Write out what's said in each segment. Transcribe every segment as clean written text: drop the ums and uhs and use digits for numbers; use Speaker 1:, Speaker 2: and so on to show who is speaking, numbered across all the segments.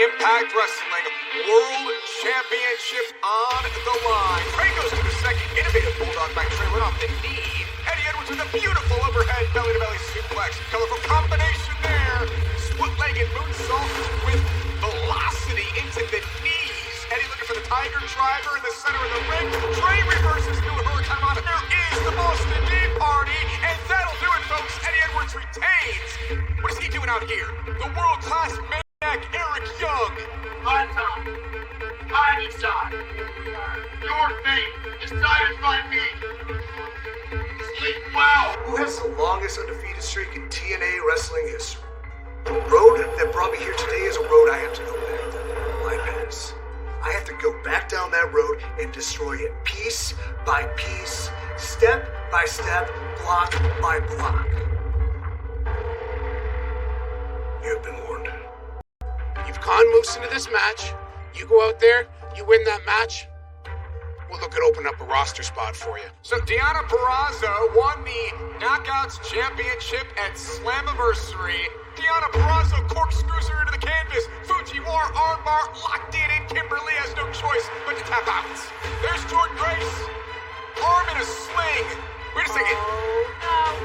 Speaker 1: Impact Wrestling World Championship on the line. Trey goes to the second. Innovative Bulldog by Trey went off the knee. Eddie Edwards with a beautiful overhead belly-to-belly suplex. Colorful combination there. Split-legged moonsault with velocity into the knees. Eddie looking for the Tiger Driver in the center of the ring. Trey reverses to a Hurricane Rana. There is the Boston Tea Party, and that'll do it, folks. Eddie Edwards retains. What is he doing out here? The world-class maniac Eric Young.
Speaker 2: My time. I decide. Your fate decided by me. Sleep well.
Speaker 3: Who has the longest undefeated streak in TNA wrestling history? The road that brought me here today is a road I have to go back down. My past. I have to go back down that road and destroy it piece by piece, step by step, block by block. You have been warned.
Speaker 4: You've con Moose into this match. You go out there, you win that match, we'll look at opening up a roster spot for you.
Speaker 1: So Deonna Purrazzo won the Knockouts Championship at Slammiversary. Deonna Purrazzo corkscrews her into the canvas. Fujiwara armbar locked in, and Kimberly has no choice but to tap out. There's Jordan Grace. Arm in a sling. Wait a second.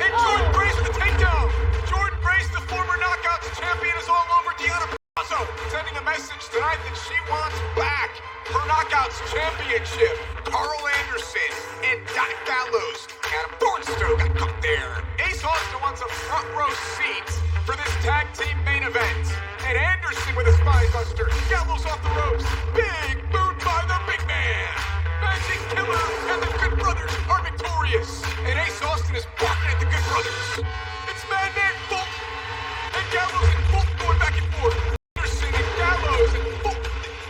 Speaker 1: And Jordan Grace with the takedown. Jordan Grace, the former Knockouts champion, is all over Deonna Purrazzo, sending a message tonight that she wants back her Knockouts championship. Carl Anderson and Doc Gallows. Adam Thornstowe got caught there. Ace Austin wants a front row seat for this tag team main event. And Anderson with a spine buster. Gallows off the ropes. Big boot by the big man. Magic Killer and the Good Brothers are victorious. And Ace Austin is barking at the Good Brothers. It's Madman Bolt and Gallows and Bolt going back and forth. Anderson and Gallows and Bolt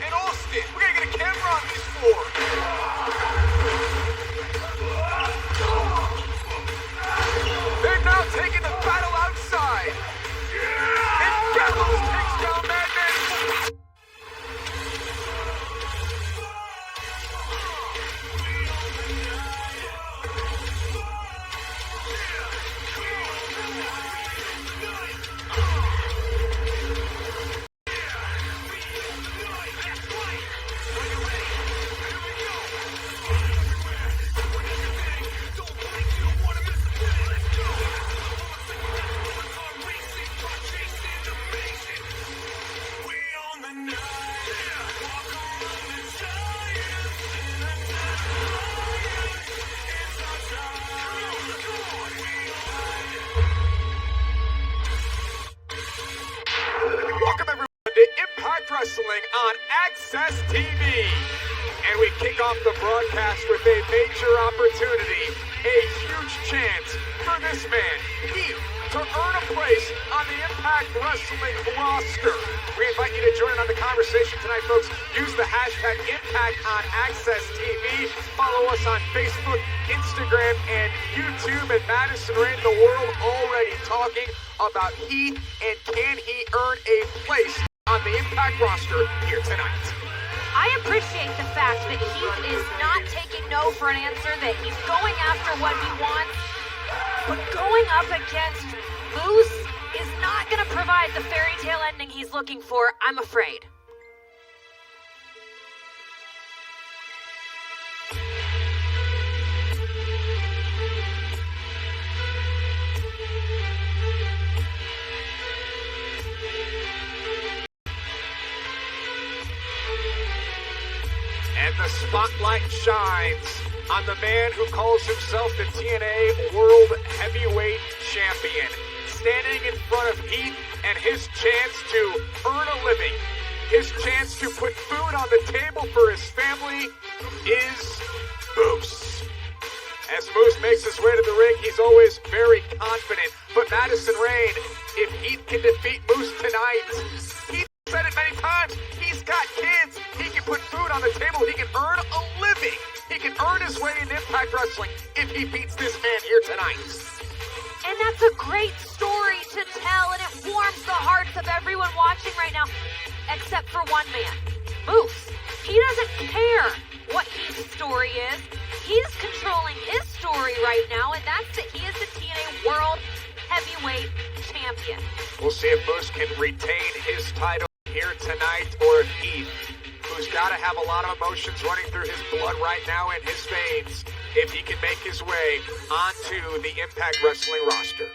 Speaker 1: and Austin. We're gonna get a camera on these four. They're now taking the battle outside. And Gallows takes down Madman Bolt. Wrestling on Access TV. And we kick off the broadcast with a major opportunity, a huge chance for this man, Heath, to earn a place on the Impact Wrestling roster. We invite you to join in on the conversation tonight, folks. Use the hashtag Impact on Access TV. Follow us on Facebook, Instagram, and YouTube. And Madison Rain, the world already talking about Heath and can he earn a place on the Impact roster here tonight.
Speaker 5: I appreciate the fact that Heath is not taking no for an answer, that he's going after what he wants, but going up against Moose is not going to provide the fairy tale ending he's looking for, I'm afraid.
Speaker 1: And the spotlight shines on the man who calls himself the TNA World Heavyweight Champion. Standing in front of Heath and his chance to earn a living, his chance to put food on the table for his family is Moose. As Moose makes his way to the ring, he's always very confident. But Madison Rain, if Heath can defeat Moose tonight, Heath said it many times, he's got kids, he can put food on the table, he can earn a living. He can earn his way in Impact Wrestling if he beats this man here tonight.
Speaker 5: And that's a great story to tell, and it warms the hearts of everyone watching right now, except for one man, Moose. He doesn't care what his story is. He's controlling his story right now, and that's that he is the TNA World Heavyweight Champion.
Speaker 1: We'll see if Moose can retain his title here tonight, or if Heath, who's got to have a lot of emotions running through his blood right now in his veins, if he can make his way onto the Impact Wrestling roster.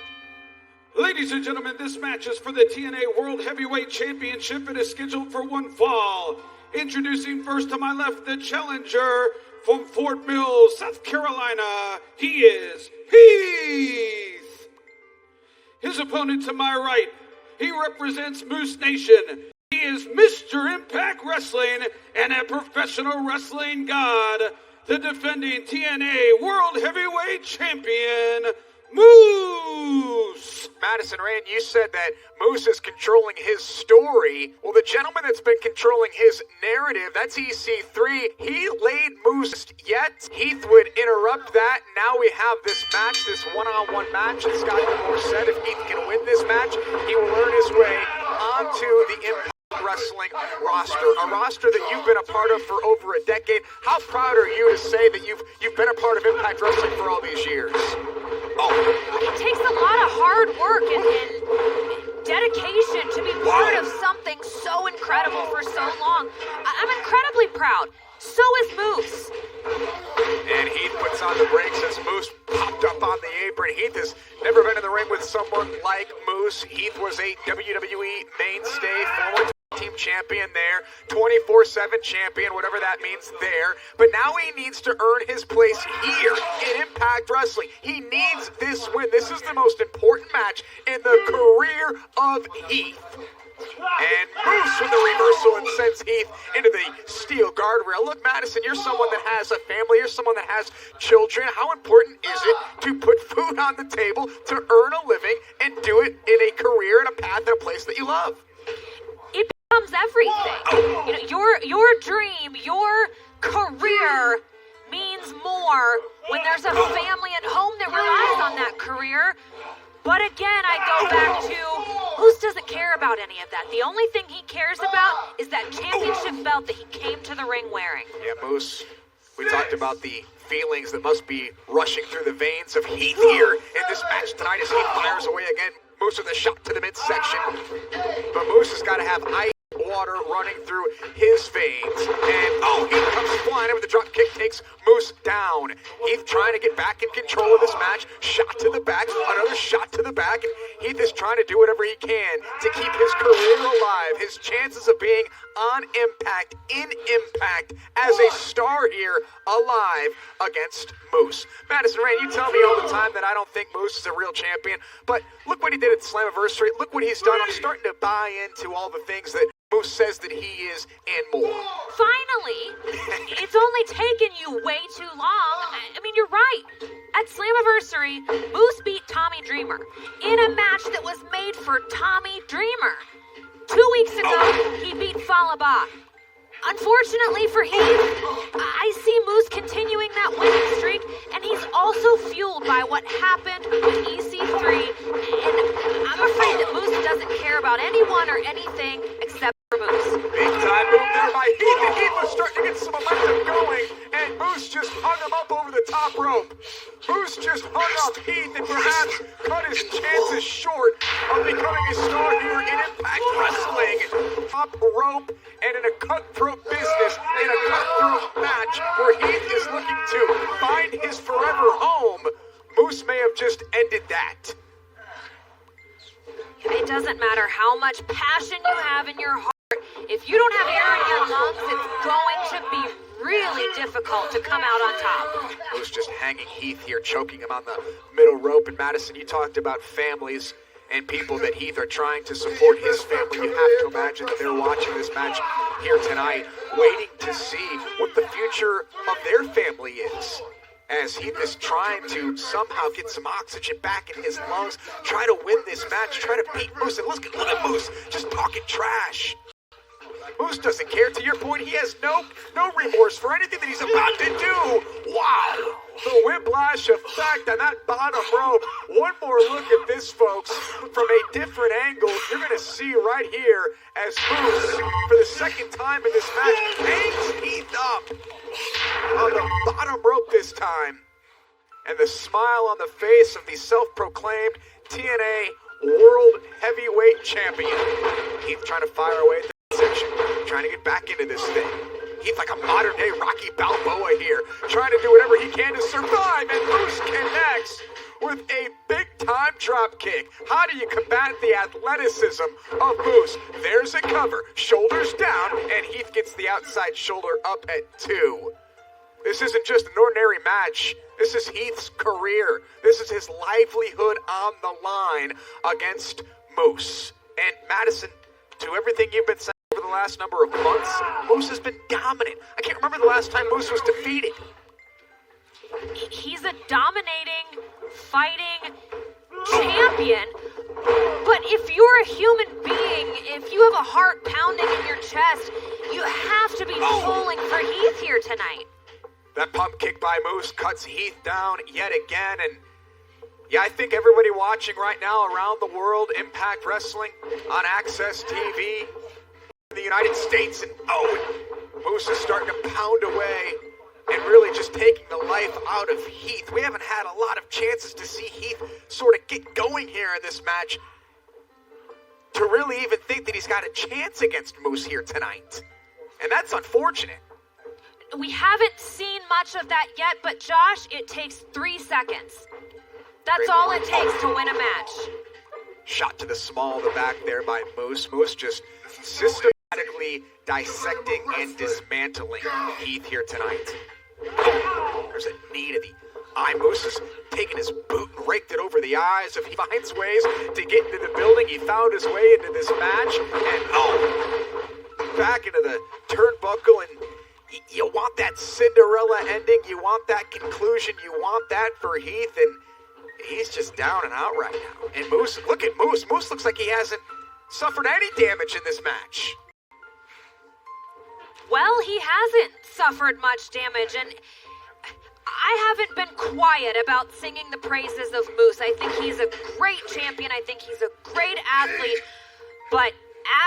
Speaker 6: Ladies and gentlemen, this match is for the TNA World Heavyweight Championship and is scheduled for one fall. Introducing first to my left, the challenger from Fort Mill, South Carolina. He is Heath. His opponent to my right, he represents Moose Nation. He is Mr. Impact Wrestling and a professional wrestling god, the defending TNA World Heavyweight Champion, Moose.
Speaker 1: Madison Rayne, you said that Moose is controlling his story. Well, the gentleman that's been controlling his narrative, that's EC3. He laid Moose yet. Heath would interrupt that. Now we have this match, this one-on-one match. And Scott Moore said if Heath can win this match, he will earn his way onto the Impact Wrestling roster, a roster that you've been a part of for over a decade. How proud are you to say that you've been a part of Impact Wrestling for all these years?
Speaker 5: It takes a lot of hard work and dedication to be part of something so incredible for so long. I'm incredibly proud. So is Moose.
Speaker 1: And Heath puts on the brakes as Moose popped up on the apron. Heath has never been in the ring with someone like Moose. Heath was a WWE mainstay, former team champion there, 24/7 champion, whatever that means there. But now he needs to earn his place here in Impact Wrestling. He needs this win. This is the most important match in the career of Heath. And Moose with the reversal and sends Heath into the steel guardrail. Look, Madison, you're someone that has a family. You're someone that has children. How important is it to put food on the table, to earn a living, and do it in a career and a path and a place that you love?
Speaker 5: It becomes everything. You know, your dream, your career means more when there's a family at home that relies on that career. But again, I go back to Moose doesn't care about any of that. The only thing he cares about is that championship belt that he came to the ring wearing.
Speaker 1: Yeah, Moose, we talked about the feelings that must be rushing through the veins of Heath here in this match tonight as he fires away again. Moose with a shot to the midsection. But Moose has got to have ice water running through his veins. And Heath comes flying in with the drop kick, takes Moose down. Heath trying to get back in control of this match. Shot to the back, another shot to the back. And Heath is trying to do whatever he can to keep his career alive. His chances of being on Impact, in Impact, as a star here, alive against Moose. Madison Rayne, you tell me all the time that I don't think Moose is a real champion, but look what he did at Slammiversary. Look what he's done. I'm starting to buy into all the things that Moose says that he is and more.
Speaker 5: Finally! It's only taken you way too long. I mean, you're right. At Slammiversary, Moose beat Tommy Dreamer in a match that was made for Tommy Dreamer. 2 weeks ago, he beat Falaba. Unfortunately for Heath, I see Moose continuing that winning streak, and he's also fueled by what happened with EC3, and I'm afraid that Moose doesn't care about anyone or anything except for Moose.
Speaker 1: Big time move there by Heath, and Heath was starting to get some momentum going, and Moose just hung him up over the top rope. Moose just hung up Heath and perhaps cut his chances short of becoming a star here in Impact Wrestling. Top rope and in a cutthroat business, in a cutthroat match where Heath is looking to find his forever home, Moose may have just ended that.
Speaker 5: It doesn't matter how much passion you have in your heart. If you don't have air in your lungs, it's going to be really difficult to come out on top.
Speaker 1: Moose just hanging Heath here, choking him on the middle rope. And Madison, you talked about families and people that Heath are trying to support his family. You have to imagine that they're watching this match here tonight, waiting to see what the future of their family is. As Heath is trying to somehow get some oxygen back in his lungs, try to win this match, try to beat Moose. And look at Moose just talking trash. Moose doesn't care. To your point, he has no remorse for anything that he's about to do. Wow. The whiplash effect on that bottom rope. One more look at this, folks, from a different angle. You're going to see right here as Moose, for the second time in this match, hangs Heath up on the bottom rope this time. And the smile on the face of the self-proclaimed TNA World Heavyweight Champion. Heath trying to fire away at the midsection, trying to get back into this thing. He's like a modern-day Rocky Balboa here, trying to do whatever he can to survive, and Moose connects with a big-time drop kick. How do you combat the athleticism of Moose? There's a cover, shoulders down, and Heath gets the outside shoulder up at 2. This isn't just an ordinary match. This is Heath's career. This is his livelihood on the line against Moose. And Madison, to everything you've been saying over the last number of months, Moose has been dominant. I can't remember the last time Moose was defeated.
Speaker 5: He's a dominating, fighting champion, but if you're a human being, if you have a heart pounding in your chest, you have to be pulling for Heath here tonight.
Speaker 1: That pump kick by Moose cuts Heath down yet again, and yeah, I think everybody watching right now around the world, Impact Wrestling on Access TV in the United States, and Moose is starting to pound away and really just taking the life out of Heath. We haven't had a lot of chances to see Heath sort of get going here in this match to really even think that he's got a chance against Moose here tonight. And that's unfortunate.
Speaker 5: We haven't seen much of that yet, but Josh, it takes 3 seconds. That's all it takes to win a match.
Speaker 1: Shot to the small of the back there by Moose. Moose just systematically dissecting and dismantling Heath here tonight. There's a knee to the eye. Moose has taken his boot and raked it over the eyes. If he finds ways to get into the building, he found his way into this match. And back into the turnbuckle. And you want that Cinderella ending. You want that conclusion. You want that for Heath. And he's just down and out right now. And Moose, look at Moose. Moose looks like he hasn't suffered any damage in this match.
Speaker 5: Well, he hasn't suffered much damage, and I haven't been quiet about singing the praises of Moose. I think he's a great champion. I think he's a great athlete. But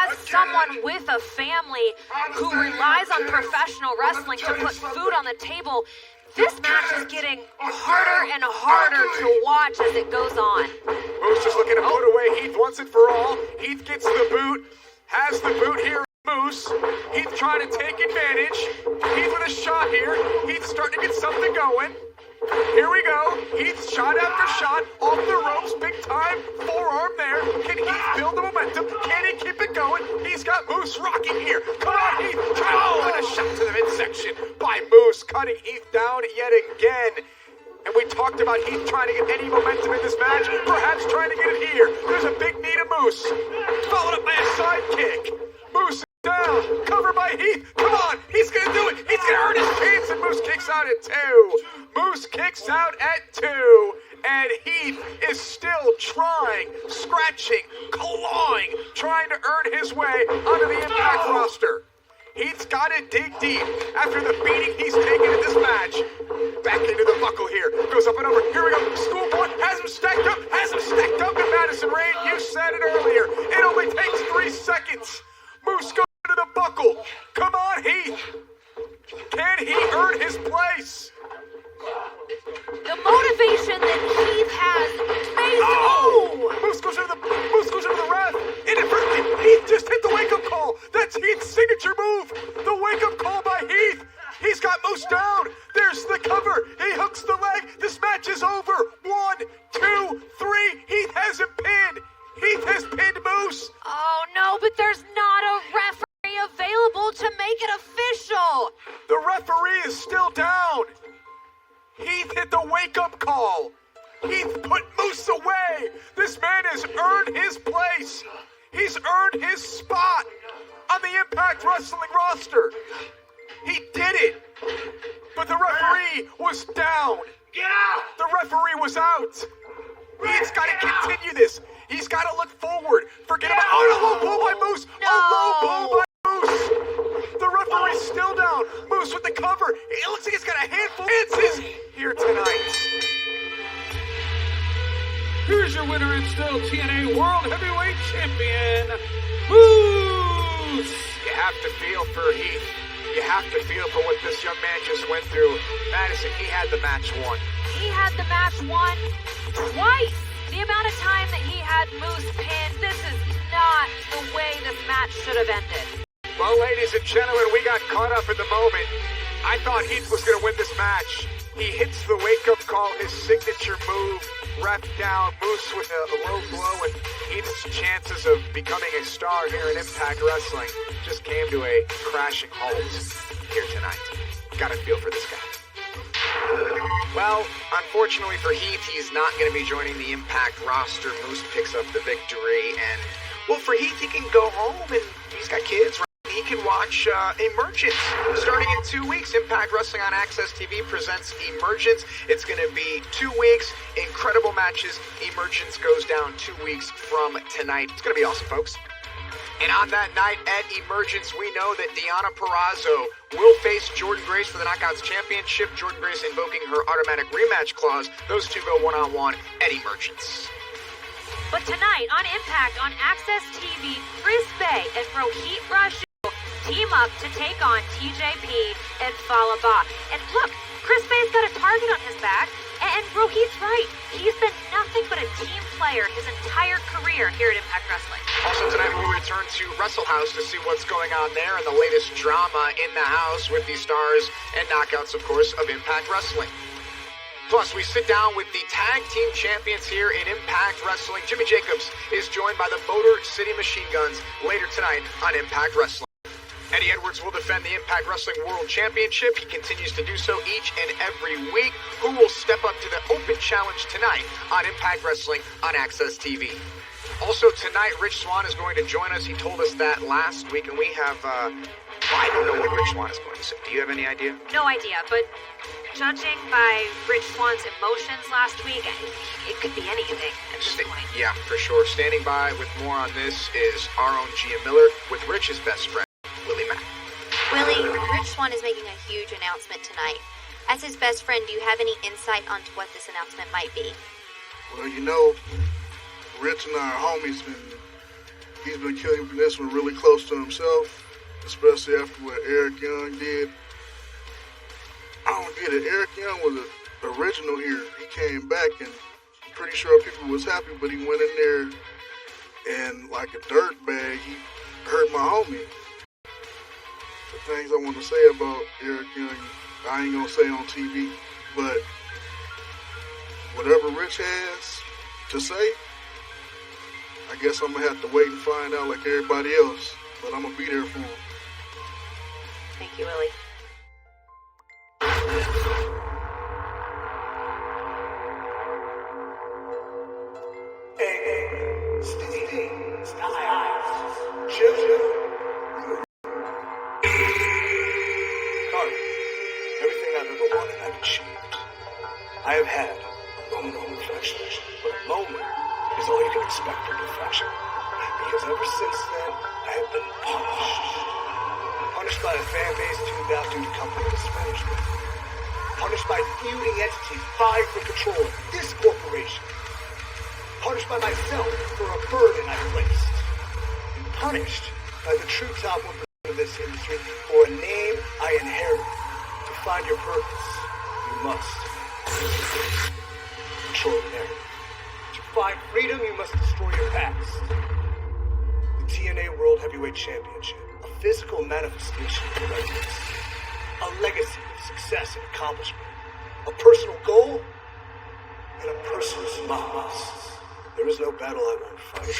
Speaker 5: as someone with a family who relies on professional wrestling to put food on the table, this match is getting harder and harder to watch as it goes on.
Speaker 1: Moose just looking to put away Heath once and for all. Heath gets the boot, has the boot here. Moose, Heath trying to take advantage. Heath with a shot here. Heath starting to get something going. Here we go. Heath shot after shot off the ropes, big time forearm there. Can Heath build the momentum? Can he keep it going? He's got Moose rocking here. Come on, Heath. And a shot to the midsection by Moose, cutting Heath down yet again. And we talked about Heath trying to get any momentum in this match, perhaps trying to get it here. There's a big knee to Moose, followed up by a side kick. Moose down, cover by Heath. Come on, he's gonna do it. He's gonna earn his chance, and Moose kicks out at 2. Moose kicks out at 2, and Heath is still trying, scratching, clawing, trying to earn his way onto the Impact roster. Heath's got to dig deep after the beating he's taken in this match. Back into the buckle here. Goes up and over. Here we go. Schoolboy has him stacked up. And Madison Rain, you said it earlier. It only takes 3 seconds. Moose goes into the buckle. Come on, Heath. Can he earn his place?
Speaker 5: The motivation that Heath has pays.
Speaker 1: Moose goes into the ref. Inadvertently, Heath just hit the wake-up call. That's Heath's signature move. The wake-up call by Heath. He's got Moose down. There's the cover. He hooks the leg. This match is over. 1, 2, 3. Heath has him pinned. Heath has pinned Moose.
Speaker 5: Oh no, but there's not a referee available to make it official.
Speaker 1: The referee is still down. Heath hit the wake-up call. Heath put Moose away. This man has earned his place. He's earned his spot on the Impact Wrestling roster. He did it. But the referee was down. The referee was out. He's got to continue this. He's got to look forward. Forget about a low blow by Moose.
Speaker 5: No.
Speaker 1: A low blow by Moose. The referee's still down. Moose with the cover. It looks like he's got a handful of chances here tonight.
Speaker 6: Here's your winner and still TNA World Heavyweight Champion, Moose.
Speaker 1: You have to feel for Heath. You have to feel for what this young man just went through. Madison, he had the match won.
Speaker 5: He had the match won twice. The amount of time that he had Moose pinned, this is not the way this match should have ended.
Speaker 1: But Well, ladies and gentlemen, we got caught up in the moment. I thought Heath was going to win this match. He hits the wake-up call, his signature move, ref down, Moose with a low blow, and Heath's chances of becoming a star here in Impact Wrestling just came to a crashing halt here tonight. Got a feel for this guy. Well, unfortunately for Heath, he's not going to be joining the Impact roster. Moose picks up the victory, and, well, for Heath, he can go home, and he's got kids, right? He can watch Emergence. Starting in 2 weeks, Impact Wrestling on Access TV presents Emergence. It's going to be 2 weeks, incredible matches. Emergence goes down 2 weeks from tonight. It's going to be awesome, folks. And on that night at Emergence, we know that Deonna Purrazzo will face Jordynne Grace for the Knockouts Championship. Jordynne Grace invoking her automatic rematch clause. Those two go one-on-one at Emergence.
Speaker 5: But tonight on Impact on Access TV, Chris Bay and Rohit Raju team up to take on TJP and Fallah Bahh. And look, Chris Bay's got a target on his back, and Rohit's right. He's been nothing but a team player his entire career here at Impact Wrestling.
Speaker 1: Also tonight we'll return to Wrestle House to see what's going on there and the latest drama in the house with the stars and knockouts, of course, of Impact Wrestling. Plus, we sit down with the tag team champions here in Impact Wrestling. Jimmy Jacobs is joined by the Motor City Machine Guns later tonight on Impact Wrestling. Eddie Edwards will defend the Impact Wrestling World Championship. He continues to do so each and every week. Who will step up to the Open Challenge tonight on Impact Wrestling on Access TV? Also tonight, Rich Swann is going to join us. He told us that last week, and we have, I don't know what Rich Swann is going to say. Do you have any idea?
Speaker 5: No idea, but judging by Rich Swann's emotions last week, it could be anything at this point.
Speaker 1: Yeah, for sure. Standing by with more on this is our own Gia Miller with Rich's best friend, Willie Mack.
Speaker 7: Willie, Rich Swann is making a huge announcement tonight. As his best friend, do you have any insight onto what this announcement might be?
Speaker 8: Well, you know, Rich and I are homies, and he's been keeping this one really close to himself, especially after what Eric Young did. I don't get it. Eric Young was the original here. He came back, and I'm pretty sure people was happy, but he went in there and, like a dirt bag, he hurt my homie. The things I want to say about Eric Young, I ain't gonna say on TV, but whatever Rich has to say, I guess I'm gonna have to wait and find out like everybody else, but I'm gonna be there for him.
Speaker 7: Thank you, Willie.
Speaker 3: Hey, Stevie, Styles, JoJo. Carter, everything I've ever wanted, I've achieved. I have had a moment of perfection, but a moment is all you can expect from perfection. Because ever since then, I have been punished. Punished by a fan base tuned out due to company mismanagement. Punished by feuding entities vying for control of this corporation. Punished by myself for a burden I placed. And punished by the true top 1% of this industry for a name I inherited. To find your purpose, you must control the narrative. To find freedom, you must destroy your past. The TNA World Heavyweight Championship, a physical manifestation of greatness, a legacy of success and accomplishment, a personal goal, and a personal must. There is no battle I won't fight.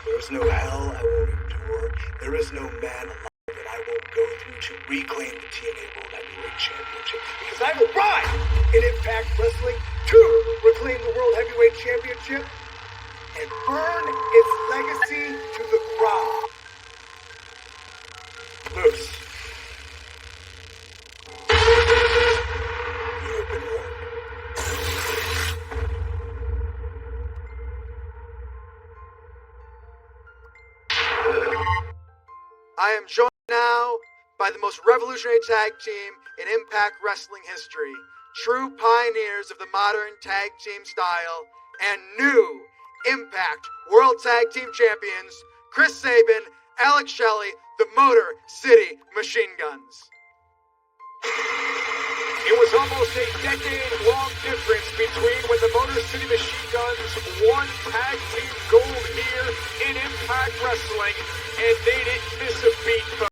Speaker 3: There is no hell I won't endure. There is no man alive that I won't go through to reclaim the TNA World Heavyweight Championship. Because I will ride in Impact Wrestling to reclaim the World Heavyweight Championship and burn its legacy to the ground. Moose, you have been warned.
Speaker 9: I am joined now by the most revolutionary tag team in Impact Wrestling history, true pioneers of the modern tag team style, and new Impact World Tag Team Champions, Chris Sabin, Alex Shelley, the Motor City Machine Guns.
Speaker 1: It was almost a decade-long difference between when the Motor City Machine Guns won tag team gold here in Impact Wrestling, and they didn't miss a beat, folks.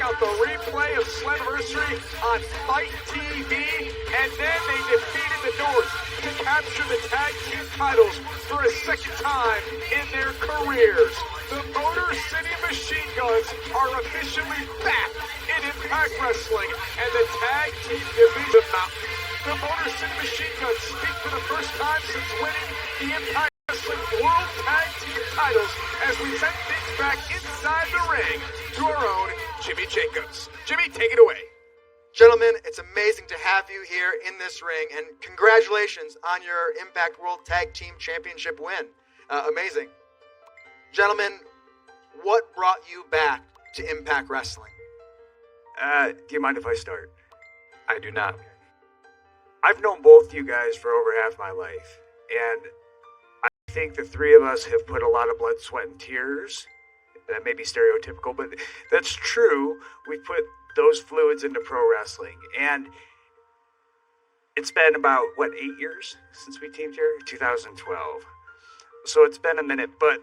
Speaker 1: out the replay of Slammiversary on Fight TV, and then they defeated the North to capture the tag team titles for a second time in their careers. The Motor City Machine Guns are officially back in Impact Wrestling, and the tag team division mountain. The Motor City Machine Guns speak for the first time since winning the Impact Wrestling World Tag Team titles as we send things back inside the ring to our own Jimmy Jacobs. Jimmy, take it away.
Speaker 9: Gentlemen, it's amazing to have you here in this ring, and congratulations on your Impact World Tag Team Championship win. Amazing. Gentlemen, what brought you back to Impact Wrestling?
Speaker 3: Do you mind if I start?
Speaker 10: I do not.
Speaker 3: I've known both you guys for over half my life, and I think the three of us have put a lot of blood, sweat, and tears. That may be stereotypical, but that's true. We've put those fluids into pro wrestling, and it's been about, 8 years since we teamed here? 2012. So it's been a minute, but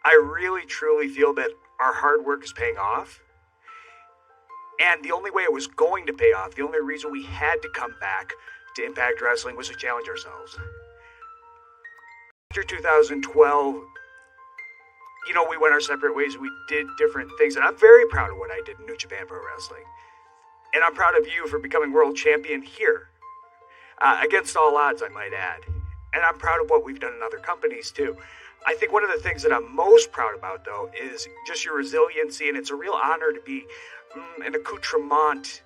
Speaker 3: I really, truly feel that our hard work is paying off. And the only way it was going to pay off, the only reason we had to come back to Impact Wrestling was to challenge ourselves. After 2012, we went our separate ways. We did different things, and I'm very proud of what I did in New Japan Pro Wrestling. And I'm proud of you for becoming world champion here. Against all odds, I might add. And I'm proud of what we've done in other companies, too. I think one of the things that I'm most proud about, though, is just your resiliency, and it's a real honor to be an accoutrement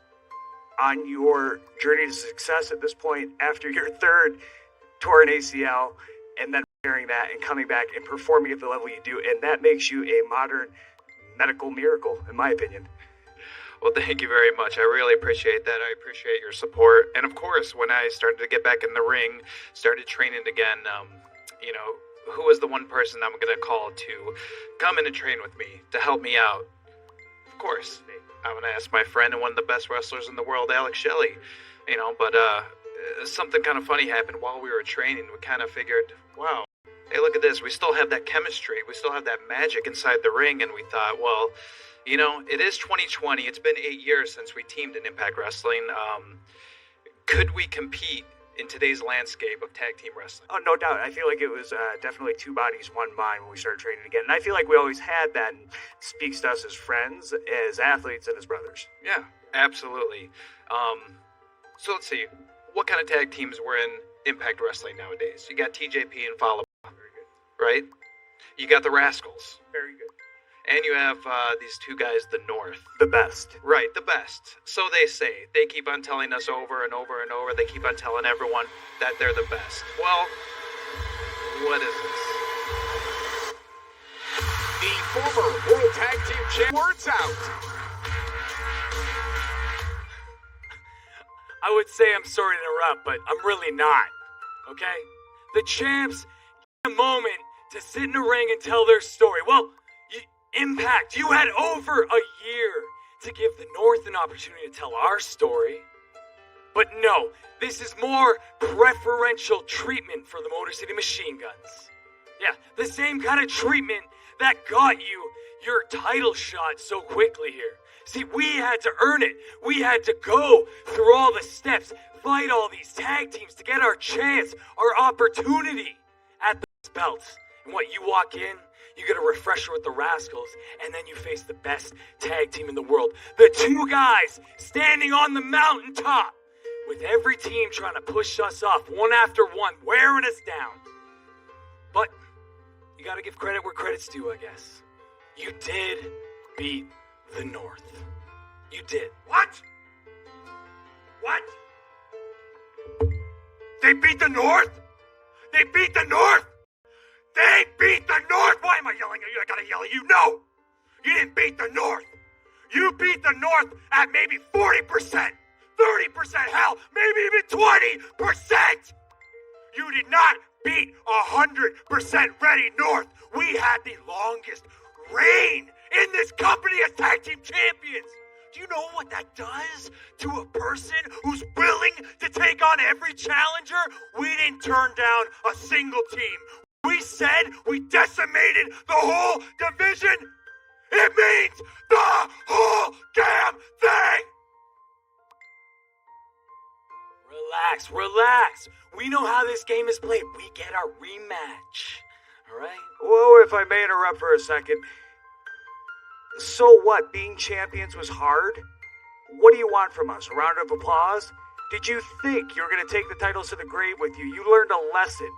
Speaker 3: on your journey to success at this point after your third torn ACL, and then repairing that and coming back and performing at the level you do, and that makes you a modern medical miracle, in my opinion.
Speaker 10: Well, thank you very much. I really appreciate that. I appreciate your support. And of course, when I started to get back in the ring, started training again, who was the one person I'm going to call to come in and train with me, to help me out? Of course, I'm going to ask my friend and one of the best wrestlers in the world, Alex Shelley. But something kind of funny happened while we were training. We kind of figured, wow, hey, look at this. We still have that chemistry. We still have that magic inside the ring. And we thought, well, it is 2020. It's been 8 years since we teamed in Impact Wrestling. Could we compete in today's landscape of tag team wrestling?
Speaker 3: Oh, no doubt. I feel like it was definitely two bodies, one mind when we started training again. And I feel like we always had that, and speaks to us as friends, as athletes, and as brothers.
Speaker 10: Yeah, absolutely. So let's see. What kind of tag teams were in Impact Wrestling nowadays? You got TJP and Follow,
Speaker 3: Very good.
Speaker 10: right? You got the Rascals.
Speaker 3: Very good.
Speaker 10: And you have these two guys, the North.
Speaker 3: The best.
Speaker 10: Right, the best. So they say. They keep on telling us over and over and over. They keep on telling everyone that they're the best. Well, what is this?
Speaker 1: The former World Tag Team Champ. Words out.
Speaker 11: I would say I'm sorry to interrupt, but I'm really not. Okay? The champs get a moment to sit in the ring and tell their story. Well, Impact, you had over a year to give the North an opportunity to tell our story. But no, this is more preferential treatment for the Motor City Machine Guns. Yeah, the same kind of treatment that got you your title shot so quickly here. See, we had to earn it. We had to go through all the steps, fight all these tag teams to get our chance, our opportunity at the belts. And what, you walk in, you get a refresher with the Rascals, and then you face the best tag team in the world. The two guys standing on the mountaintop, with every team trying to push us off, one after one, wearing us down. But you gotta give credit where credit's due, I guess. You did beat the North. You did.
Speaker 2: What? What? They beat the North? They beat the North? They beat the North! Why am I yelling at you? I gotta yell at you. No! You didn't beat the North. You beat the North at maybe 40%, 30%, hell, maybe even 20%! You did not beat 100% ready North. We had the longest reign in this company as tag team champions. Do you know what that does to a person who's willing to take on every challenger? We didn't turn down a single team. We said we decimated the whole division. It means the whole damn thing!
Speaker 11: Relax. We know how this game is played. We get our rematch. Alright?
Speaker 9: Whoa, if I may interrupt for a second. So what, being champions was hard? What do you want from us? A round of applause? Did you think you were going to take the titles to the grave with you? You learned a lesson.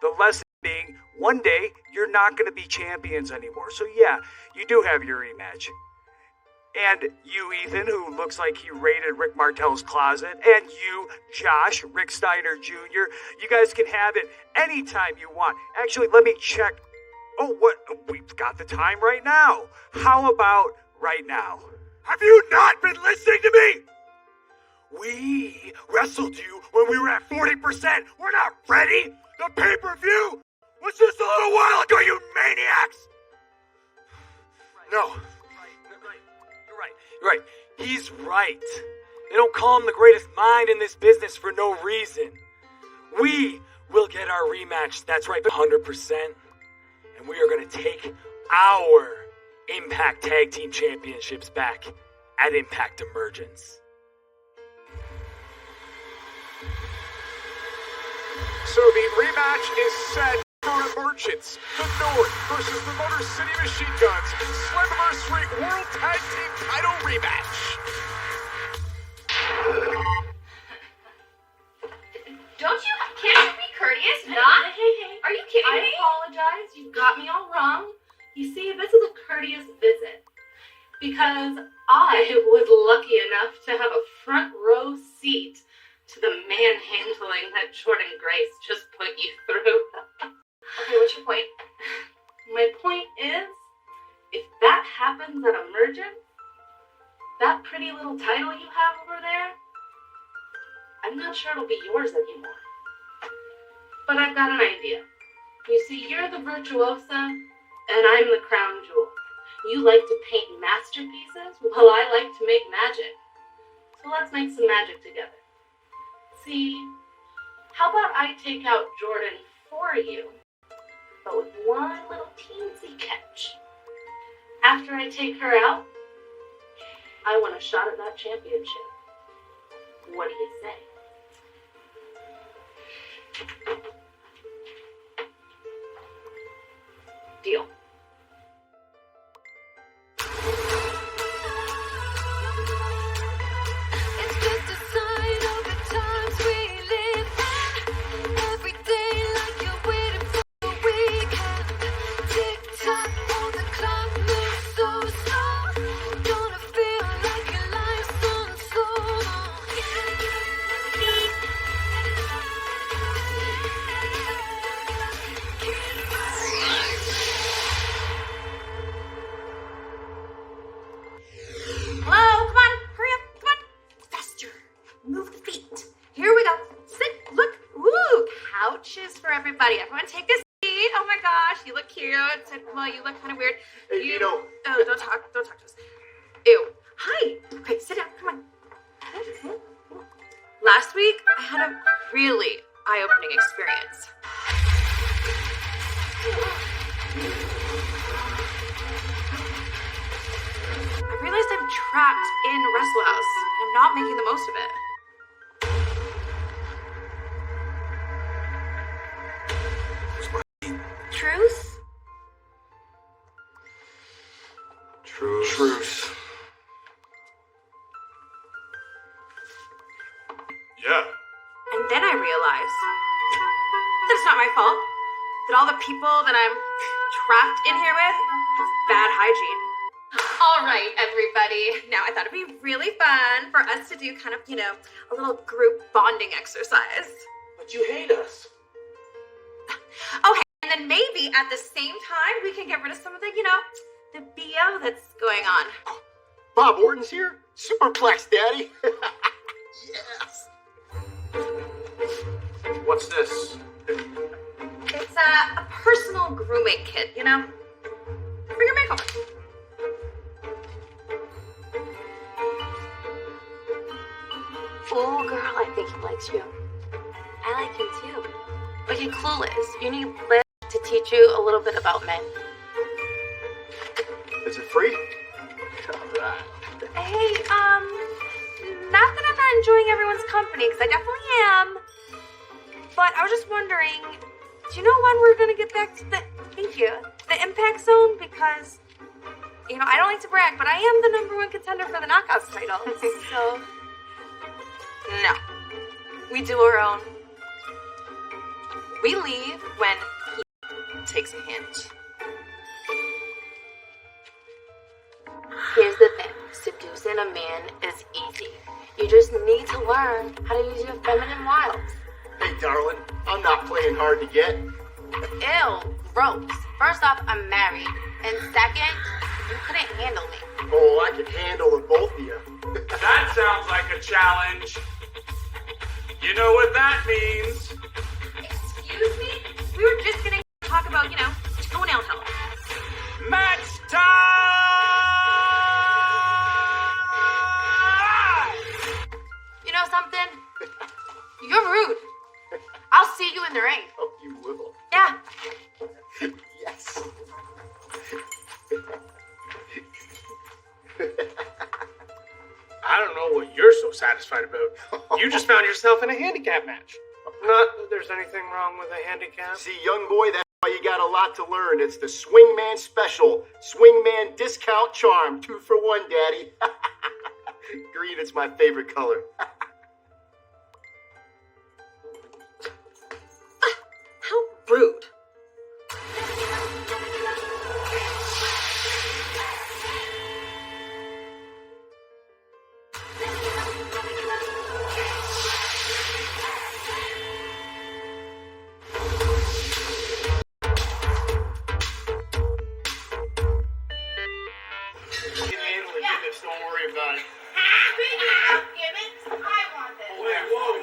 Speaker 9: The lesson being, one day, you're not going to be champions anymore. So yeah, you do have your rematch. And you, Ethan, who looks like he raided Rick Martel's closet. And you, Josh, Rick Steiner Jr. You guys can have it anytime you want. Actually, let me check. Oh, what? We've got the time right now. How about right now?
Speaker 2: Have you not been listening to me? We wrestled you when we were at 40%. We're not ready. The pay-per-view was just a little while ago, you maniacs.
Speaker 11: No. You're right. He's right. They don't call him the greatest mind in this business for no reason. We will get our rematch. That's right, 100%. And we are going to take our Impact Tag Team Championships back at Impact Emergence.
Speaker 1: So the rematch is set for Emergence. The North versus the Motor City Machine Guns. Slammiversary World Tag Team Title Rematch.
Speaker 12: Can't you be courteous? Not? Hey. Are you kidding me? I apologize. You got me all wrong. You see, this is a courteous visit. Because I was lucky enough to have a front row seat to the manhandling that Jordan Grace just put you through. Okay, what's your point? My point is, if that happens at Emergence, that pretty little title you have over there, I'm not sure it'll be yours anymore. But I've got an idea. You see, you're the virtuosa, and I'm the crown jewel. You like to paint masterpieces, while I like to make magic. So let's make some magic together. See, how about I take out Jordan for you, but with one little teensy catch. After I take her out, I want a shot at that championship. What do you say? Deal.
Speaker 5: It's just a sign of the times we live in. Every day like you're waiting for the weekend. Tick tock on the clock moves so slow. Gonna feel like your life's on so long.
Speaker 12: Hello, come on, hurry up, come on. Faster, move the feet. Here we go. Sit, look, woo, couches for everybody. Everyone take a seat. Oh my gosh, you look cute. Well, you look kind of weird.
Speaker 3: Hey,
Speaker 12: Oh, don't talk to us. Ew. Hi. Okay, sit down, come on. Last week, I had a really eye-opening experience. I realized I'm trapped in Wrestle House, and I'm not making the most of it. Truth?
Speaker 2: Truth. Yeah.
Speaker 12: And then I realized that it's not my fault. That all the people that I'm trapped in here with have bad hygiene. All right, everybody. Now, I thought it'd be really fun for us to do kind of, a little group bonding exercise.
Speaker 2: But you hate us.
Speaker 12: Okay, and then maybe at the same time, we can get rid of some of the, the BO that's going on.
Speaker 3: Bob Orton's here? Superplex, Daddy. Yes.
Speaker 1: What's this?
Speaker 12: It's a personal grooming kit, for your makeover.
Speaker 5: Oh, girl, I think he likes you. I like him too. But you're clueless. You need Liz to teach you a little bit about men.
Speaker 3: Is it free? Alright.
Speaker 12: Hey, not that I'm not enjoying everyone's company, because I definitely am, but I was just wondering, do you know when we're gonna get back to the Impact Zone? Because, you know, I don't like to brag, but I am the #1 contender for the Knockouts title, so... No. We do our own. We leave when he takes a hint. Here's the thing. Seducing a man is easy. You just need to learn how to use your feminine wiles.
Speaker 3: Hey, darling, I'm not playing hard to get.
Speaker 12: Ew, gross. First off, I'm married. And second, you couldn't handle me.
Speaker 3: Oh, I could handle the both of you.
Speaker 11: That sounds like a challenge. You know what that means.
Speaker 12: Excuse me? We were just gonna talk about, you know, toenail health.
Speaker 11: Match time!
Speaker 12: You know something? You're rude. I'll see you in the ring.
Speaker 3: Oh, you will.
Speaker 12: Yeah.
Speaker 3: Yes.
Speaker 4: I don't know what you're so satisfied about. You just found yourself in a handicap match. Not that there's anything wrong with a handicap.
Speaker 3: See, young boy, that's why you got a lot to learn. It's the Swingman Special. Swingman Discount Charm. 2 for 1, Daddy. Green is my favorite color.
Speaker 12: How rude.
Speaker 3: Don't worry about it.
Speaker 12: I want this.
Speaker 3: Whoa.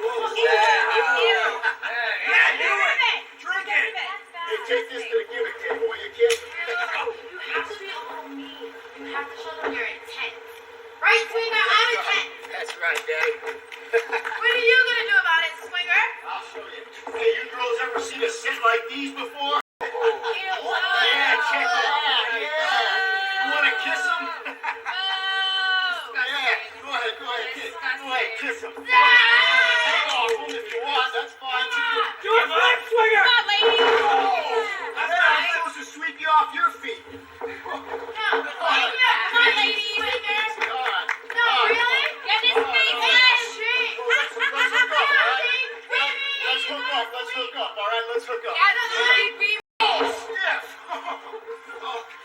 Speaker 12: Drink it.
Speaker 3: Hey, take this to the gimmick table, will you, kid?
Speaker 12: You have to be a little mean. You have to show them your intent. Right, Swinger? I'm intent.
Speaker 3: That's right, Daddy.
Speaker 12: What are you gonna do about it, Swinger?
Speaker 3: I'll show you. Hey, you girls ever seen a sit like these before? Yeah, check it out. Yeah. You want to kiss them? Go ahead, kiss him. Hang off him if you want, that's fine too.
Speaker 11: Do it, Flip Swinger!
Speaker 12: Come on, lady.
Speaker 3: I'm supposed to sweep you off your feet.
Speaker 12: Come on, lady. No, really? Get this thing.
Speaker 3: Let's hook up, all right? Let's hook up.
Speaker 12: Yeah, that's right.
Speaker 3: Yes.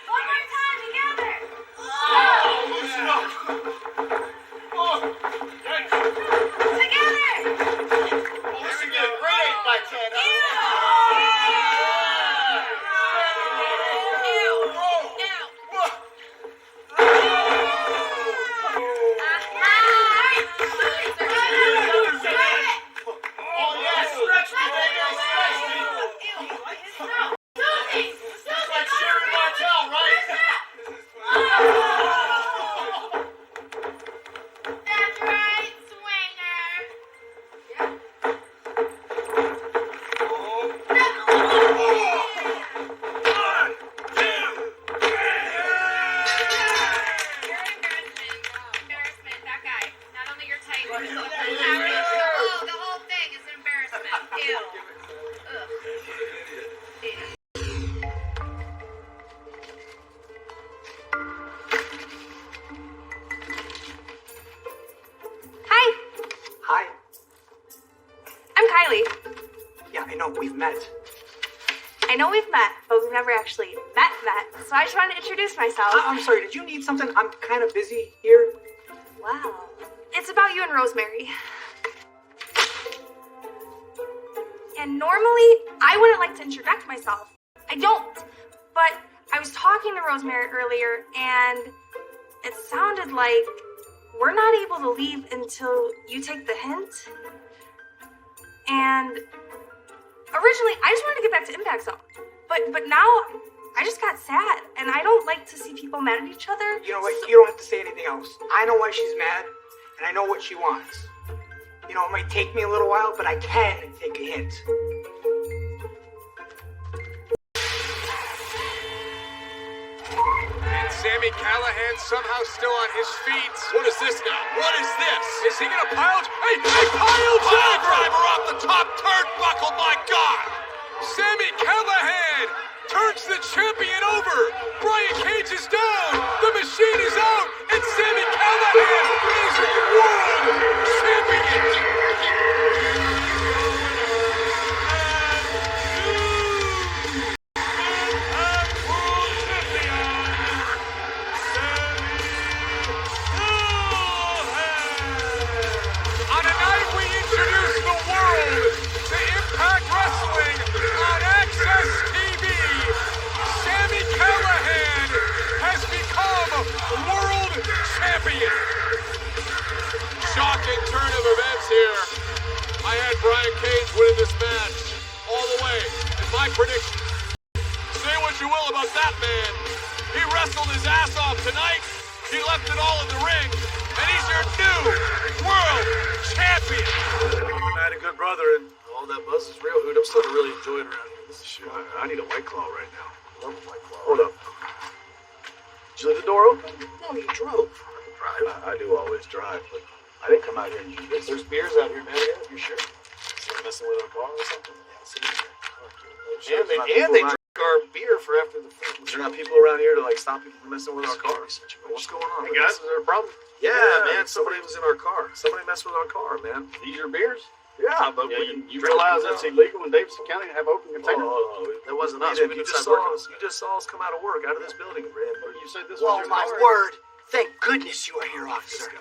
Speaker 12: One more time together.
Speaker 3: Loosen up.
Speaker 12: Together.
Speaker 3: This is a great 8 by 10. Oh, yeah, stretch me, baby, stretch me. It's like Sherry Martel, right?
Speaker 12: That's right, Swinger. Embarrassment, that guy. Not only your type, but the whole thing is an embarrassment. Ew. Ugh.
Speaker 9: Hi.
Speaker 12: I'm Kylie.
Speaker 9: Yeah, I know, we've met.
Speaker 12: I know we've met, but we've never actually met, so I just wanted to introduce myself.
Speaker 9: I'm sorry, did you need something? I'm kind of busy here.
Speaker 12: Wow. It's about you and Rosemary. And normally, I wouldn't like to interject myself. I don't. But I was talking to Rosemary earlier, and it sounded like we're not able to leave until you take the hint. And originally, I just wanted to get back to Impact Zone. But now, I just got sad, and I don't like to see people mad at each other.
Speaker 9: You know what? You don't have to say anything else. I know why she's mad, and I know what she wants. You know, it might take me a little while, but I can take a hint.
Speaker 1: And Sami Callihan somehow still on his feet.
Speaker 2: What is this now? What is this?
Speaker 1: Is he gonna pile? Hey, pile
Speaker 2: driver off the top turnbuckle, my God!
Speaker 1: Sami Callihan turns the champion over. Brian Cage is down. The machine is out. And Sami Callihan is world champion. On a night we introduce the world to Impact Wrestling on Access TV, Sami Callihan has become world champion. Shocking turn of events here. I had Brian Cage winning this match all the way. And my prediction, say what you will about that man. He wrestled his ass off tonight. He left it all in the ring. And he's your new world champion.
Speaker 2: I had a good brother, and all that buzz is real, Hoot. I'm starting to really enjoy it around here. This is shit. I need a White Claw right now. I love a White Claw. Hold up. Did you leave the door open? No, you drove. I do always drive, but I didn't come out here and use this. There's beers out here, man. Yeah, you sure? Somebody messing with our car or something? Yeah, and they drink our beer for after the food. Is there not people around here to like stop people from messing with our cars? What's going on? Hey guys, is there a problem? Yeah, man. Somebody was in our car. Somebody messed with our car, man. These are beers? Yeah, but you realize that's illegal in Davidson County to have open containers? Oh, that wasn't us. You just saw us come out of work, out of this building. You said this was your
Speaker 13: my
Speaker 2: car.
Speaker 13: word. Thank goodness you are here, officer.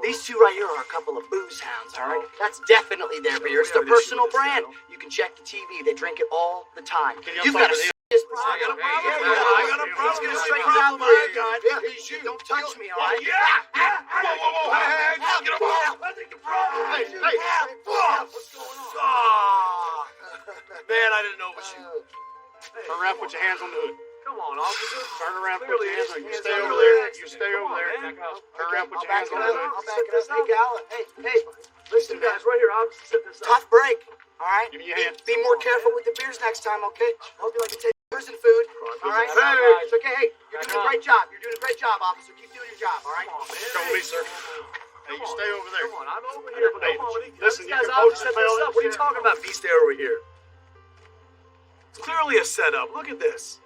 Speaker 13: These two right here are a couple of booze hounds, all right? That's definitely their beer. It's their personal brand. You can check the TV. They drink it all the time. You've got a serious problem.
Speaker 2: I got a problem.
Speaker 13: Let's get it straightened out, my God. Don't touch me, all right?
Speaker 2: Whoa. Hey, get him off. Hey. What's going on? Man, I didn't know it was you. Turn around, put your hands on the hood. Come on, officer. Turn around, put your hands on the hood. You stay over there. You stay over there. Turn around, put your hands on the hood.
Speaker 13: I'll back it up. Hey, Gallen. Hey.
Speaker 2: Listen, guys, right here, officer, set this up.
Speaker 13: Tough break, all right?
Speaker 2: Give me your hand.
Speaker 13: Be more careful with the beers next time, okay? I hope you like to take beers and food, all right?
Speaker 2: Hey.
Speaker 13: It's okay. Hey, you're doing a great job. You're doing a great job, officer. Keep doing your job, all right?
Speaker 2: Come with me, sir. Hey, you stay over there. Come on, I'm over here. Listen, you
Speaker 13: guys
Speaker 2: can both
Speaker 13: set
Speaker 2: set
Speaker 13: this
Speaker 2: this up. What are you talking about, Beast Air over here? It's clearly a setup. Look at this.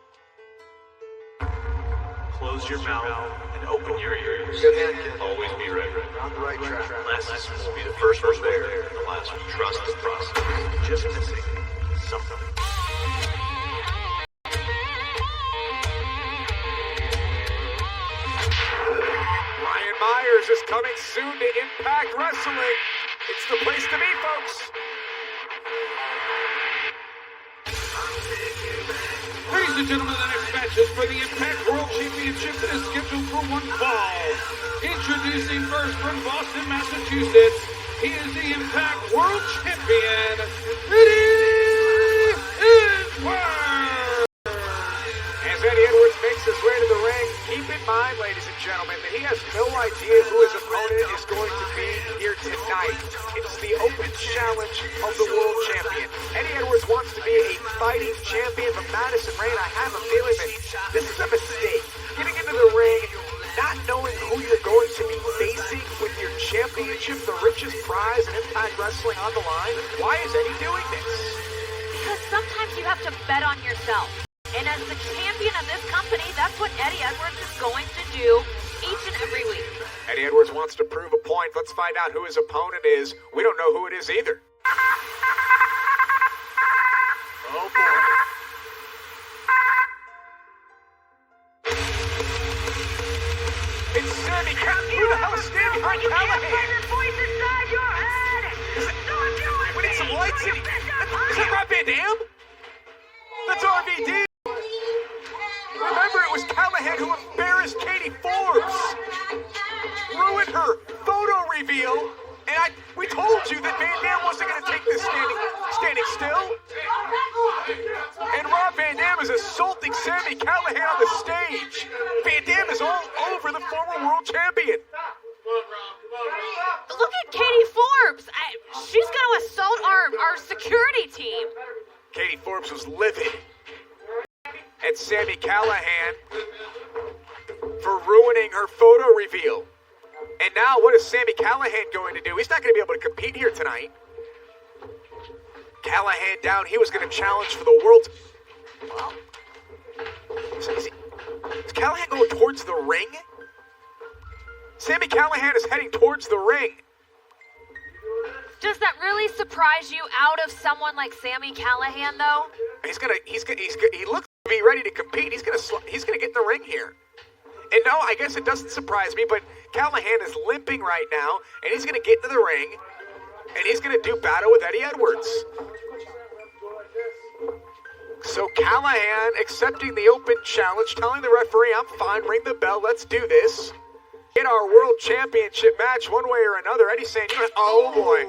Speaker 2: Close your mouth and open your ears. Always be ready.
Speaker 3: On the right track.
Speaker 2: Last will be the first one there, and the last one trust the process. Just missing something.
Speaker 1: Ryan Myers is coming soon to Impact Wrestling. It's the place to be, folks.
Speaker 6: Ladies and gentlemen, the next match is for the Impact World Championship that is scheduled for one fall. Introducing first from Boston, Massachusetts, he is the Impact World Champion, Eddie Edwards.
Speaker 1: As Eddie Edwards makes his way to the ring, keep in mind, ladies and gentlemen, that he has no idea who his opponent is going to be here tonight. It's the open challenge of the world champion. Eddie Edwards wants to be a fighting champion, but Madison Rain, I have a feeling that this is a mistake. Getting into the ring, not knowing who you're going to be facing with your championship, the richest prize in Impact Wrestling on the line. Why is Eddie doing this?
Speaker 5: Because sometimes you have to bet on yourself. And as the champion of this company, that's what Eddie Edwards is going to do each and every week.
Speaker 1: Eddie Edwards wants to prove a point. Let's find out who his opponent is. We don't know who it is either.
Speaker 2: Oh, boy.
Speaker 1: It's Sami Callihan. Who the hell is Sami Callihan?
Speaker 5: voice inside your head.
Speaker 1: We need some lights in here. Is that Rob Van Dam? That's RVD. Remember, it was Callihan who embarrassed Katie Forbes. Ruined her photo reveal. And we told you that Van Dam wasn't going to take this standing still. And Rob Van Dam is assaulting Sami Callihan on the stage. Van Dam is all over the former world champion.
Speaker 5: Look at Katie Forbes. She's going to assault our security team.
Speaker 1: Katie Forbes was livid. And Sami Callihan, for ruining her photo reveal. And now what is Sami Callihan going to do? He's not going to be able to compete here tonight. Callihan down. He was going to challenge for the world. Well, is Callihan going towards the ring? Sami Callihan is heading towards the ring.
Speaker 5: Does that really surprise you out of someone like Sami Callihan, though?
Speaker 1: He looks to be ready to compete. He's gonna get in the ring here. And no, I guess it doesn't surprise me, but Callihan is limping right now, and he's gonna get into the ring, and he's gonna do battle with Eddie Edwards. So Callihan accepting the open challenge, telling the referee, I'm fine, ring the bell, let's do this. In our World Championship match, one way or another, Eddie's saying, oh boy.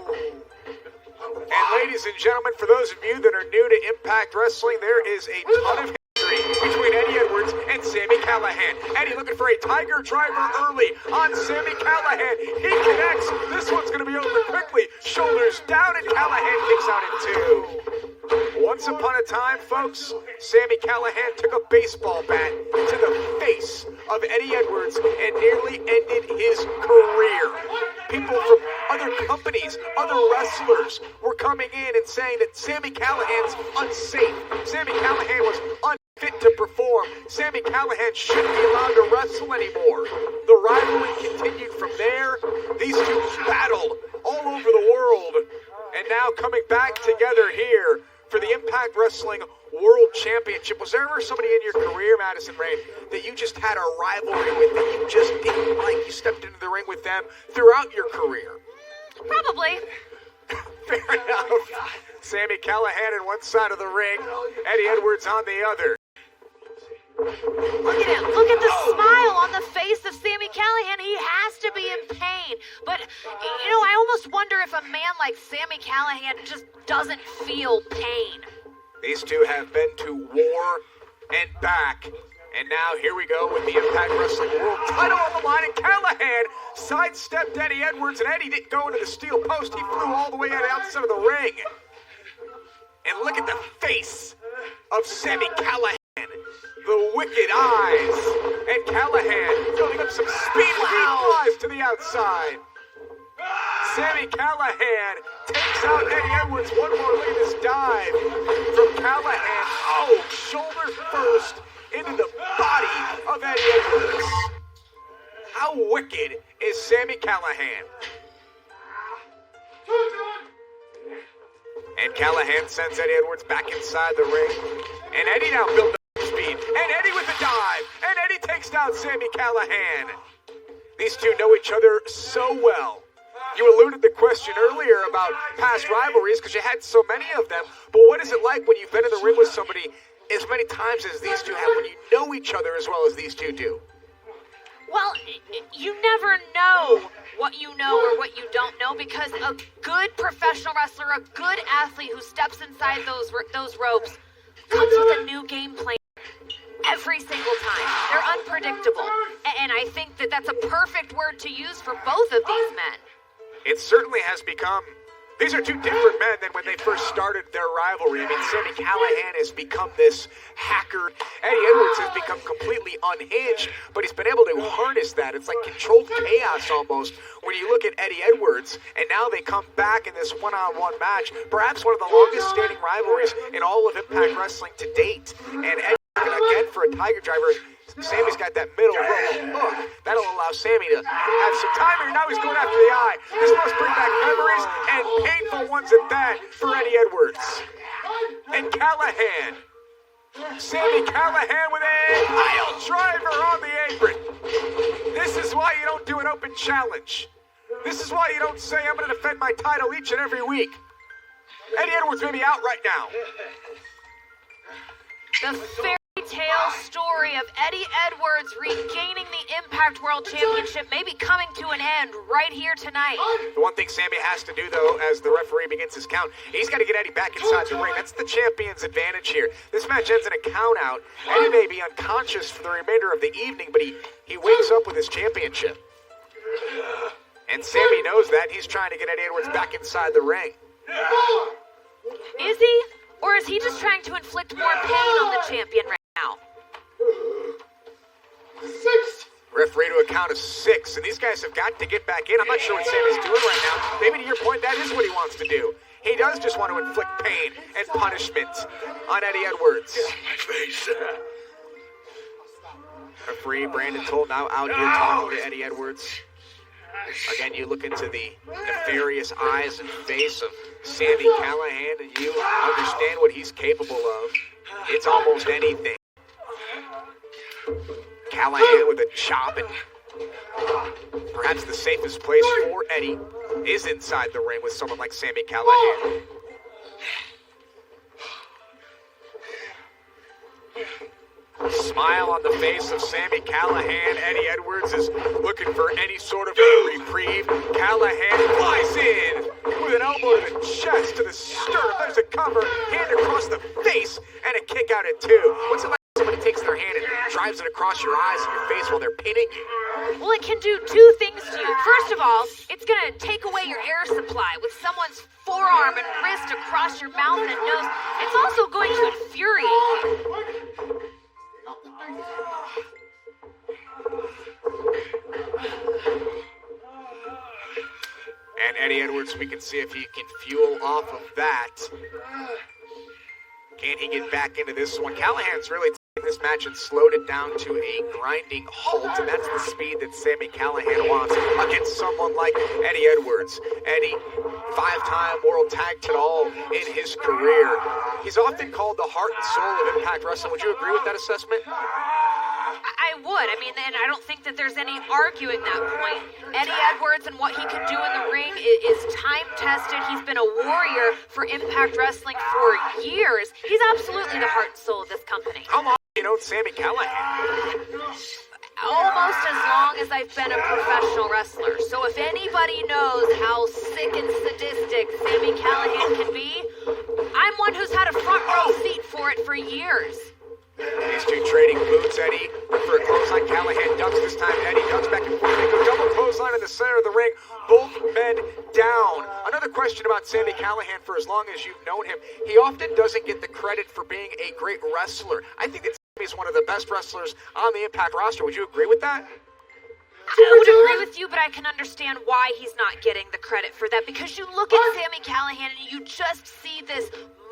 Speaker 1: And ladies and gentlemen, for those of you that are new to Impact Wrestling, there is a ton of history between Eddie Edwards and Sami Callihan. Eddie looking for a Tiger Driver early on Sami Callihan. He connects. This one's going to be over quickly. Shoulders down, and Callihan kicks out at 2. Once upon a time, folks, Sami Callihan took a baseball bat to the face of Eddie Edwards and nearly ended his career. People from other companies, other wrestlers were coming in and saying that Sami Callihan's unsafe. Sami Callihan was unfit to perform. Sami Callihan shouldn't be allowed to wrestle anymore. The rivalry continued from there. These two battled all over the world. And now coming back together here for the Impact Wrestling World Championship. Was there ever somebody in your career, Madison Rain, that you just had a rivalry with, that you just didn't like? You stepped into the ring with them throughout your career?
Speaker 5: Probably.
Speaker 1: Fair enough. Sami Callihan on one side of the ring, Eddie Edwards on the other.
Speaker 5: Look at him. Look at the smile on the face of Sami Callihan. He has to be in pain. But, you know, I almost wonder if a man like Sami Callihan just doesn't feel pain.
Speaker 1: These two have been to war and back. And now here we go with the Impact Wrestling World title on the line. And Callihan sidestepped Eddie Edwards, and Eddie didn't go into the steel post. He flew all the way out outside of the ring. And look at the face of Sami Callihan. The wicked eyes. And Callihan building up some speed. He flies to the outside. Sami Callihan takes out Eddie Edwards. One more latest dive from Callihan. Oh, shoulder first into the body of Eddie Edwards. How wicked is Sami Callihan? And Callihan sends Eddie Edwards back inside the ring. And Eddie now built up speed. And Eddie with the dive. And Eddie takes down Sami Callihan. These two know each other so well. You alluded to the question earlier about past rivalries because you had so many of them. But what is it like when you've been in the ring with somebody as many times as these two have, when you know each other as well as these two do?
Speaker 5: Well, you never know what you know or what you don't know, because a good professional wrestler, a good athlete who steps inside those ropes comes with a new game plan every single time. They're unpredictable. And I think that that's a perfect word to use for both of these men.
Speaker 1: It certainly has become. These are two different men than when they first started their rivalry. I mean, Sami Callihan has become this hacker. Eddie Edwards has become completely unhinged, but he's been able to harness that. It's like controlled chaos almost when you look at Eddie Edwards, and now they come back in this one-on-one match, perhaps one of the longest-standing rivalries in all of Impact Wrestling to date. And Eddie, again, for a Tiger Driver, Sami's got that middle row hook. That'll allow Sami to have some time here. Now he's going after the eye. This must bring back memories, and painful ones at that for Eddie Edwards. And Callihan. Sami Callihan with a pile driver on the apron. This is why you don't do an open challenge. This is why you don't say, I'm going to defend my title each and every week. Eddie Edwards may be out right now.
Speaker 5: The fairy tale story of Eddie Edwards regaining the Impact World Championship may be coming to an end right here tonight.
Speaker 1: The one thing Sami has to do, though, as the referee begins his count, he's got to get Eddie back inside the ring. That's the champion's advantage here. This match ends in a count out. Eddie may be unconscious for the remainder of the evening, but he wakes up with his championship. And Sami knows that. He's trying to get Eddie Edwards back inside the ring.
Speaker 5: Is he? Or is he just trying to inflict more pain on the champion right now?
Speaker 1: referee to a count of 6, and these guys have got to get back in. I'm not sure what Sammy's doing right now. Maybe to your point, that is what he wants to do. He does just want to inflict pain and punishment on Eddie Edwards.
Speaker 2: My face.
Speaker 1: Referee Brandon Toll now out here talking to Eddie Edwards. Again, you look into the nefarious eyes and face of Sami Callihan, and you understand what he's capable of. It's almost anything. Callihan with a chop, and perhaps the safest place for Eddie is inside the ring with someone like Sami Callihan. Smile on the face of Sami Callihan. Eddie Edwards is looking for any sort of reprieve. Callihan flies in with an elbow to the chest, to the sternum. There's a cover, hand across the face, and a kick out at 2. What's it like when somebody takes their hand and drives it across your eyes and your face while they're pinning you?
Speaker 5: Well, it can do 2 things to you. First of all, it's going to take away your air supply with someone's forearm and wrist across your mouth and nose. It's also going to infuriate you.
Speaker 1: And Eddie Edwards, we can see if he can fuel off of that. Can he get back into this one? Callahan's really taken this match and slowed it down to a grinding halt, and that's the speed that Sami Callihan wants against someone like Eddie Edwards. Eddie, 5-time World Tag Team All in his career. He's often called the heart and soul of Impact Wrestling. Would you agree with that assessment?
Speaker 5: I would. I mean, and I don't think that there's any arguing that point. Eddie Edwards and what he can do in the ring is time-tested. He's been a warrior for Impact Wrestling for years. He's absolutely the heart and soul of this company.
Speaker 1: How long have you known Sami Callihan?
Speaker 5: Almost as long as I've been a professional wrestler. So if anybody knows how sick and sadistic Sami Callihan can be, I'm one who's had a front row seat for it for years.
Speaker 1: These two trading boots. Eddie for a clothesline. Callihan ducks this time. Eddie ducks back and forth. They go double clothesline in the center of the ring. Both men down. Another question about Sami Callihan. For as long as you've known him, he often doesn't get the credit for being a great wrestler. I think that Sami's one of the best wrestlers on the Impact roster. Would you agree with that?
Speaker 5: I would agree with you, but I can understand why he's not getting the credit for that, because you look at Sami Callihan and you just see this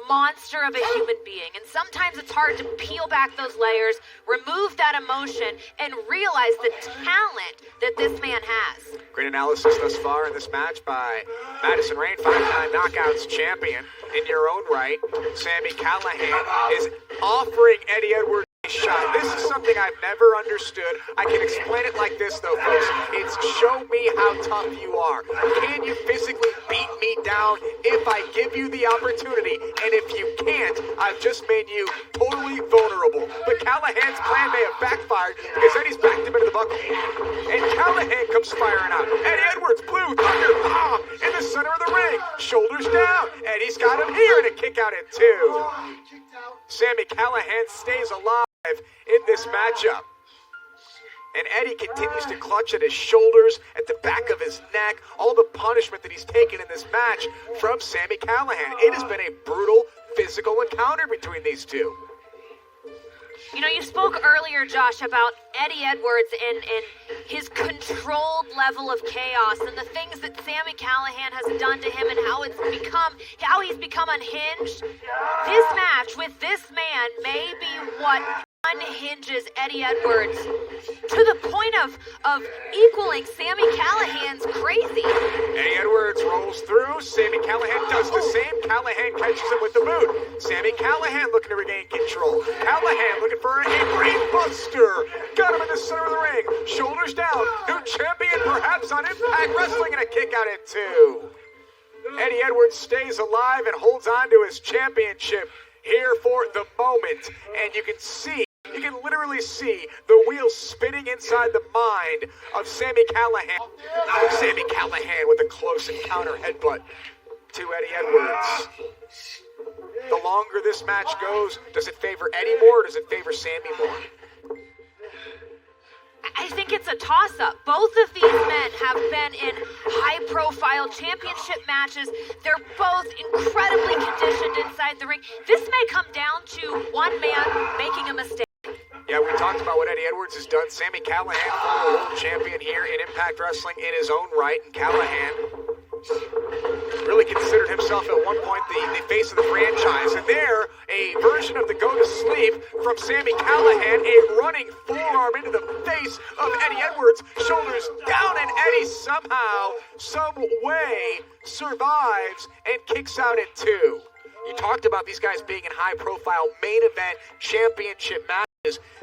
Speaker 5: monster of a human being, and sometimes it's hard to peel back those layers, remove that emotion, and realize the talent that this man has.
Speaker 1: Great analysis thus far in this match by Madison Rayne, 5-time Knockouts champion in your own right. Sami Callihan is offering Eddie Edwards a shot. This is something I've never understood. I can explain it like this, though, folks. It's show me how tough you are. Can you physically beat me down if I give you the opportunity? And if you can't, I've just made you totally vulnerable. But Callahan's plan may have backfired because Eddie's backed him into the buckle. And Callihan comes firing out. Eddie Edwards, blue thunder bomb in the center of the ring. Shoulders down. Eddie's got him here and a kick out at 2. Sami Callihan stays alive in this matchup. And Eddie continues to clutch at his shoulders, at the back of his neck, all the punishment that he's taken in this match from Sami Callihan. It has been a brutal physical encounter between these two.
Speaker 5: You know, you spoke earlier, Josh, about Eddie Edwards and his controlled level of chaos and the things that Sami Callihan has done to him and how he's become unhinged. This match with this man may be what unhinges Eddie Edwards to the point of equaling Sami Callihan's crazy.
Speaker 1: Eddie Edwards rolls through. Sami Callihan does the same. Callihan catches him with the boot. Sami Callihan looking to regain control. Callihan looking for a brain buster. Got him in the center of the ring. Shoulders down. New champion perhaps on Impact Wrestling, and a kick out at 2. Eddie Edwards stays alive and holds on to his championship here for the moment. And you can literally see the wheels spinning inside the mind of Sami Callihan. Sami Callihan with a close encounter headbutt to Eddie Edwards. The longer this match goes, does it favor Eddie more or does it favor Sami more?
Speaker 5: I think it's a toss-up. Both of these men have been in high-profile championship matches. They're both incredibly conditioned inside the ring. This may come down to one man making a mistake.
Speaker 1: Yeah, we We talked about what Eddie Edwards has done. Sami Callihan, former world champion here in Impact Wrestling in his own right. And Callihan really considered himself at one point the face of the franchise. And there, a version of the go to sleep from Sami Callihan, a running forearm into the face of Eddie Edwards, shoulders down, and Eddie somehow, some way survives and kicks out at 2. You talked about these guys being in high-profile main event championship matches.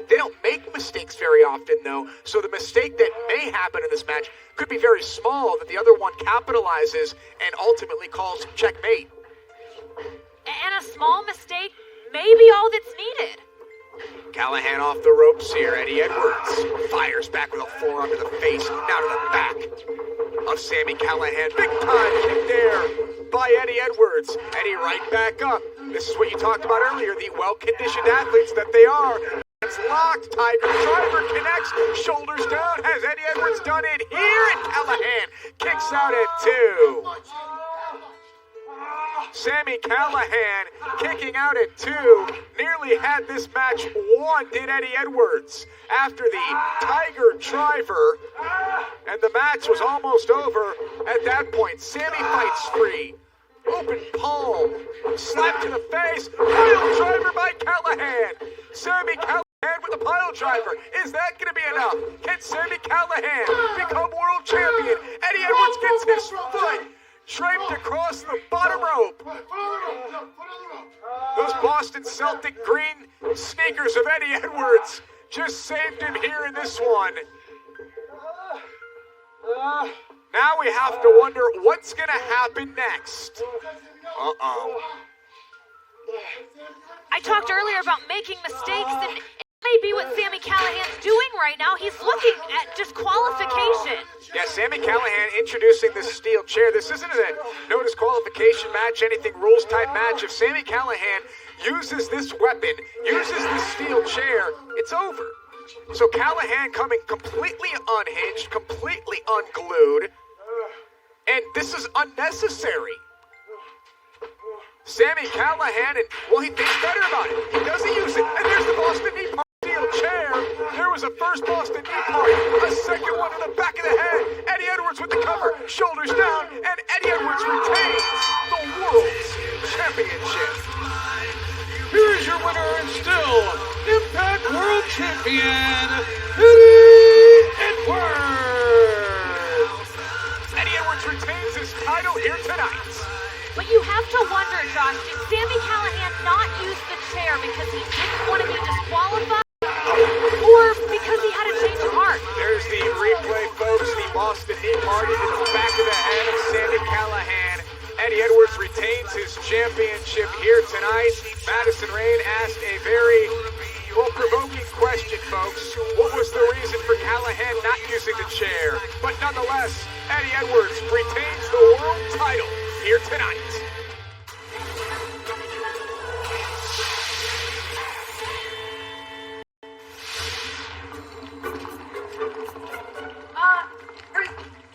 Speaker 1: They don't make mistakes very often, though, so the mistake that may happen in this match could be very small that the other one capitalizes and ultimately calls checkmate.
Speaker 5: And a small mistake may be all that's needed.
Speaker 1: Callahan off the ropes here. Eddie Edwards fires back with a forearm to the face, now to the back of Sami Callihan. Big time kick there by Eddie Edwards. Eddie right back up. This is what you talked about earlier, the well-conditioned athletes that they are. It's locked. Tiger Driver connects. Shoulders down. Has Eddie Edwards done it here? And Callahan kicks out at 2. Sami Callihan kicking out at 2. Nearly had this match won, did Eddie Edwards. After the Tiger Driver. And the match was almost over at that point. Sami fights free. Open palm. Slap to the face. Pile driver by Callahan. Sami Callihan with a pile driver. Is that going to be enough? Can Sami Callihan become world champion? Eddie Edwards gets his foot draped across the bottom rope. Those Boston Celtic green sneakers of Eddie Edwards just saved him here in this one. Now we have to wonder what's going to happen next. Uh-oh.
Speaker 5: I talked earlier about making mistakes, and it may be what Sami Callihan's doing right now. He's looking at disqualification.
Speaker 1: Yeah, Sami Callihan introducing the steel chair. This isn't a no disqualification match, anything rules type match. If Sami Callihan uses this weapon, uses this steel chair, it's over. So Callihan coming completely unhinged, completely unglued, and this is unnecessary. Sami Callihan, and well, he thinks better about it. He doesn't use it, and there's the Boston Knee Party steel chair. There was a first Boston Knee Party, a second one to the back of the head. Eddie Edwards with the cover, shoulders down, and Eddie Edwards retains the World Championship.
Speaker 6: Here is your winner and still Impact World Champion, Eddie Edwards.
Speaker 1: Eddie Edwards retains his title here tonight.
Speaker 5: But you have to wonder, Josh, did Sami Callihan not use the chair because he didn't want to be disqualified? Or because he had a change of heart?
Speaker 1: There's the replay, folks. The Boston Knee Party to the back of the head of Sami Callihan. Eddie Edwards retains his championship here tonight. Madison Rain asked a very provoking question, folks. What was the reason for Callihan not using the chair? But nonetheless, Eddie Edwards retains the world title here tonight.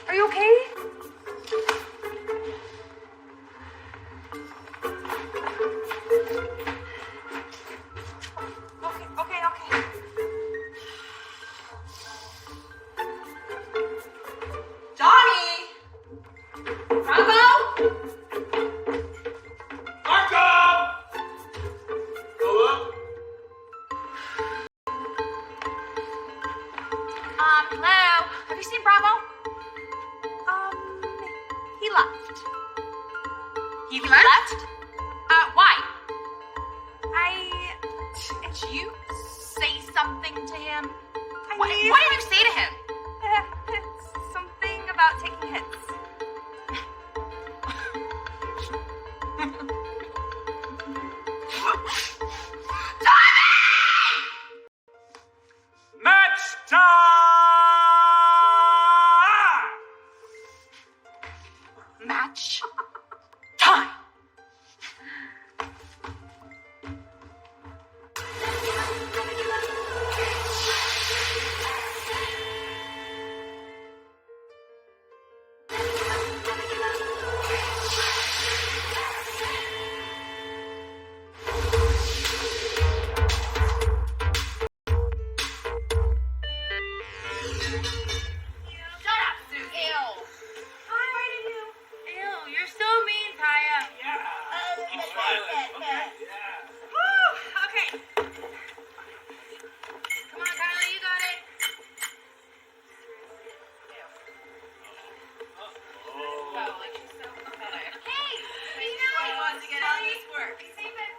Speaker 12: Are you okay? Okay. Johnny! Bravo!
Speaker 11: Marco! Hello?
Speaker 12: Hello? Have you seen Bravo? He left. He left? Why? Did you say something to him? What did you say to him? It's something about taking hits.
Speaker 11: Match time!
Speaker 12: Match time. Shut up, Susie. Ew. Hi, Ew, you're so mean, Kaya. Yeah.
Speaker 2: Keep smiling. Okay.
Speaker 12: Woo, okay. Come on, Kylie, you got it. Oh, like she's so pathetic. Hey, you know he wants to get out of this work. Save it.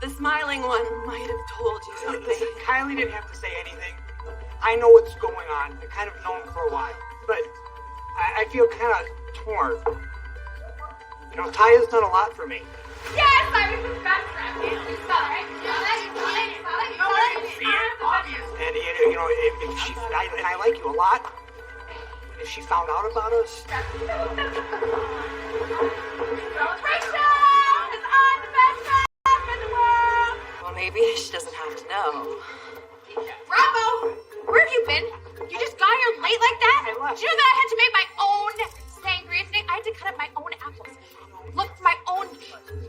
Speaker 12: The smiling one might have told you something.
Speaker 14: Kylie didn't have to say anything. I know what's going on. I kind of known for a while. But I feel kind of torn. You know, Taya's done a lot for me.
Speaker 12: Yes, I was his best friend. You saw it, right?
Speaker 14: And you know, if she and I like you a lot. And if she found out about us,
Speaker 12: Celebration is on the best friend in the world.
Speaker 15: Well, maybe she doesn't have to know.
Speaker 7: Bravo! Where have you been? You just got here late like that? Did you know that I had to make my own sangria today? I had to cut up my own apples, look for my own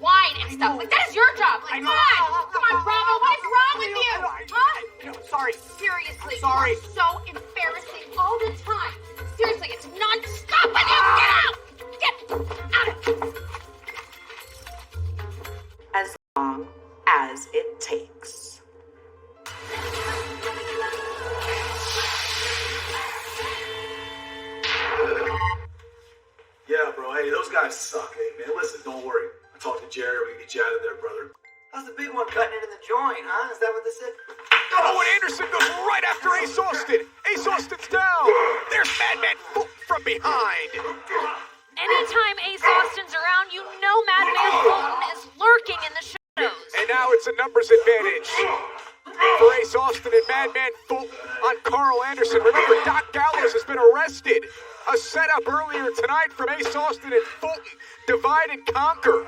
Speaker 7: wine and stuff. Like, that is your job. Like, come on, Bravo. What is wrong with you? Huh?
Speaker 14: Sorry.
Speaker 7: Seriously.
Speaker 14: I'm sorry.
Speaker 7: You are so embarrassing all the time. Seriously, it's non-stop with you. Get out! Get out!
Speaker 15: As long as it takes.
Speaker 3: Yeah, bro. Hey, those guys suck. Hey, man, listen, don't worry. I talked to Jerry. We can get you out of there, brother.
Speaker 13: How's the big one cutting into the joint, huh? Is that what they said?
Speaker 1: Oh, and Anderson goes right after Ace Austin. Ace Austin's down. There's Madman Fulton from behind.
Speaker 5: Anytime Ace Austin's around, you know Madman Fulton is lurking in the shadows.
Speaker 1: And now it's a numbers advantage for Ace Austin and Madman Fulton on Carl Anderson. Remember, Doc Gallows has been arrested. A setup earlier tonight from Ace Austin and Fulton. Divide and conquer.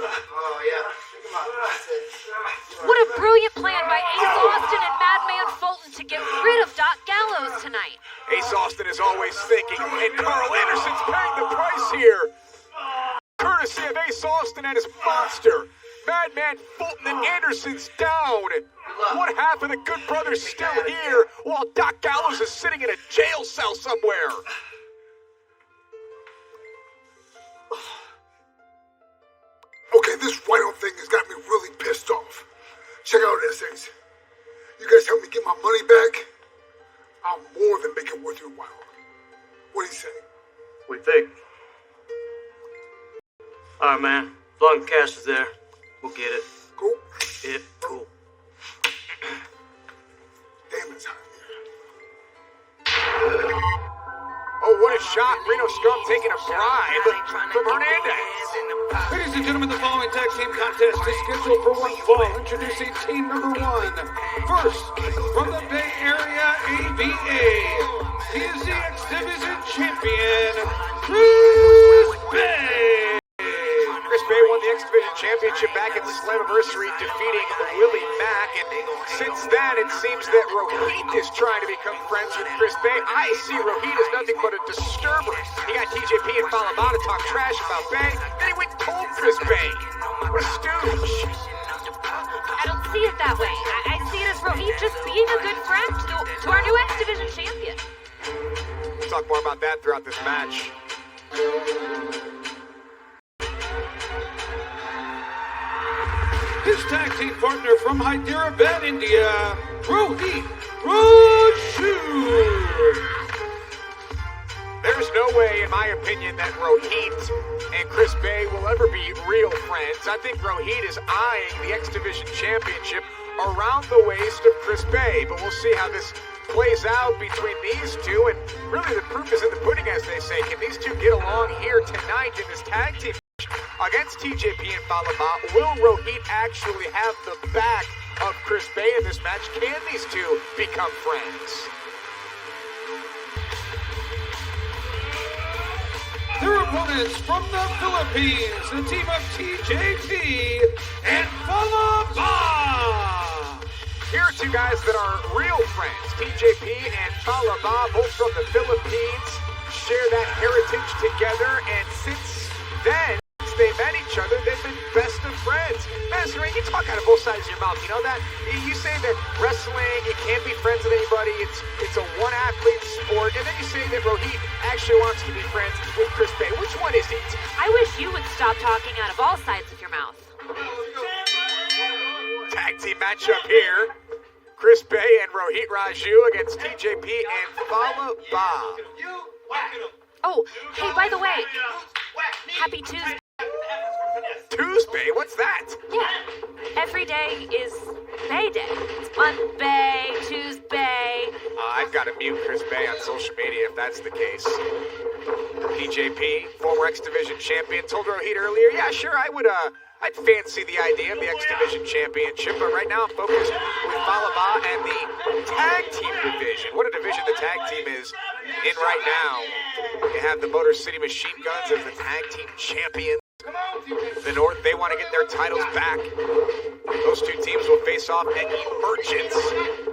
Speaker 13: Oh, yeah. Come on. That's it.
Speaker 5: What a brilliant plan by Ace Austin and Madman Fulton to get rid of Doc Gallows tonight.
Speaker 1: Ace Austin is always thinking, and Carl Anderson's paying the price here. Courtesy of Ace Austin and his monster. Madman Fulton and Anderson's down. One half of the Good Brothers still here, while Doc Gallows is sitting in a jail cell somewhere.
Speaker 8: Okay, this Rhino thing has got me really pissed off. Check out this, Ace. You guys help me get my money back, I'll more than make it worth your while. What do you say?
Speaker 14: we think. All right, man. As long as cash is there, we'll get it.
Speaker 8: Cool.
Speaker 14: Yeah, cool.
Speaker 8: Damn, it's hot
Speaker 1: Oh, what a shot. Reno Scum taking a bribe from Hernandez.
Speaker 6: Ladies and gentlemen, the following tag team contest is scheduled for one fall. Introducing team number one. First, from the Bay Area AVA, he is the X Division champion, Chris Bay.
Speaker 1: Chris Bay won the X Division Championship back at the Slammiversary, defeating Willie Mack. And since then, it seems that Rohit is trying to become friends with Chris Bay. I see Rohit as nothing but a disturber. He got TJP and Falabata to talk trash about Bay. Then he went and told Chris Bay. What a stooge.
Speaker 5: I don't see it that way. I see it as Rohit just being a good friend to our new X Division champion.
Speaker 1: We'll talk more about that throughout this match.
Speaker 6: His tag team partner from Hyderabad, India, Rohit Raju.
Speaker 1: There's no way, in my opinion, that Rohit and Chris Bay will ever be real friends. I think Rohit is eyeing the X Division Championship around the waist of Chris Bay, but we'll see how this plays out between these two, and really the proof is in the pudding, as they say. Can these two get along here tonight in this tag team against TJP and Falaba? Will Rohit actually have the back of Chris Bay in this match? Can these two become friends?
Speaker 6: Their opponents from the Philippines, the team of TJP and Falaba.
Speaker 1: Here are two guys that are real friends. TJP and Falaba, both from the Philippines, share that heritage together, and since then, they met each other, they've been best of friends. Master Ring, you talk out of both sides of your mouth, you know that? You say that wrestling, you can't be friends with anybody, it's a one-athlete sport, and then you say that Rohit actually wants to be friends with Chris Bay. Which one is it?
Speaker 5: I wish you would stop talking out of all sides of your mouth.
Speaker 1: Tag team matchup here. Chris Bay and Rohit Raju against TJP and Falaba.
Speaker 5: Oh, hey, by the way, happy Tuesday.
Speaker 1: Tuesday? What's that?
Speaker 5: Yeah. Every day is Bay Day. It's Monday, Tuesday.
Speaker 1: I've got to mute Chris Bay on social media if that's the case. TJP, former X Division champion, told Rohit earlier, yeah, sure, I'd fancy the idea of the X Division championship, but right now I'm focused with Falaba and the tag team division. What a division the tag team is in right now. You have the Motor City Machine Guns as the tag team champions. The North, they want to get their titles back. Those two teams will face off at Emergence.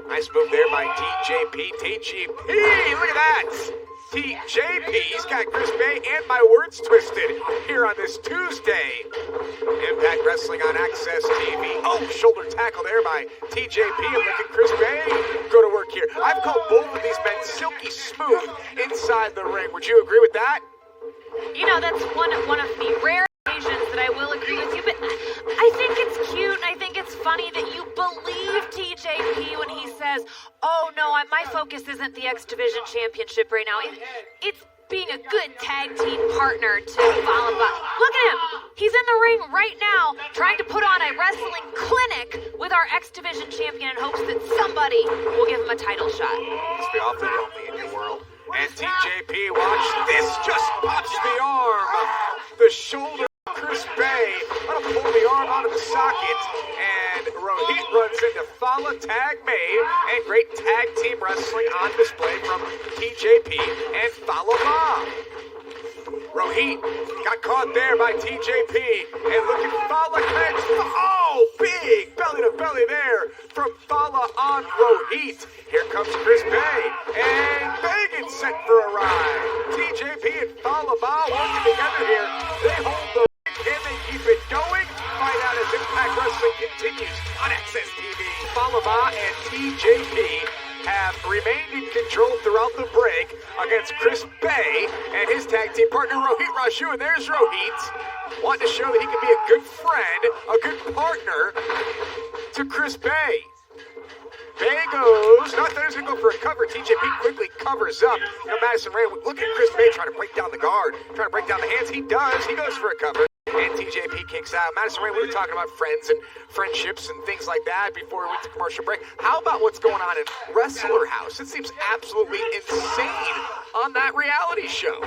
Speaker 1: Nice move there by TJP. TJP, look at that! TJP, he's got Chris Bay and my words twisted here on this Tuesday. Impact Wrestling on Access TV. Oh, shoulder tackle there by TJP. And look at Chris Bay go to work here. I've called both of these men silky smooth inside the ring. Would you agree with that?
Speaker 5: You know, that's one of the rare occasions that I will agree with you, but I think it's cute and I think it's funny that you believe TJP when he says, oh no, my focus isn't the X Division Championship right now. It's being a good tag team partner to Falaba. Look at him. He's in the ring right now trying to put on a wrestling clinic with our X Division champion in hopes that somebody will give him a title shot.
Speaker 1: Must be awfully lonely in your world. And TJP, watch this, just punch the arm. The shoulder of Chris Bay. That'll pull the arm out of the socket. And Rohit runs into Fala tag made. And great tag team wrestling on display from TJP and Falaba. Rohit got caught there by TJP. And look at Fala clench. Oh, big belly to belly there from Fala on Rohit. Here comes Chris Bay. And Bay gets set for a ride. TJP and Falaba working together here. They hold the ring. Can they keep it going? Find out as Impact Wrestling continues on Access TV. Falaba and TJP have remained in control throughout the break against Chris Bay and his tag team partner Rohit Raju. And there's Rohit, wanting to show that he can be a good friend, a good partner to Chris Bay. Bay goes, not that he's going to go for a cover. TJP quickly covers up. You know, Madison Ray, look at Chris Bay trying to break down the guard, trying to break down the hands. He does. He goes for a cover. And TJP kicks out. Madison Ray, we were talking about friends and friendships and things like that before we went to commercial break. How about what's going on in Wrestler House? It seems absolutely insane on that reality show.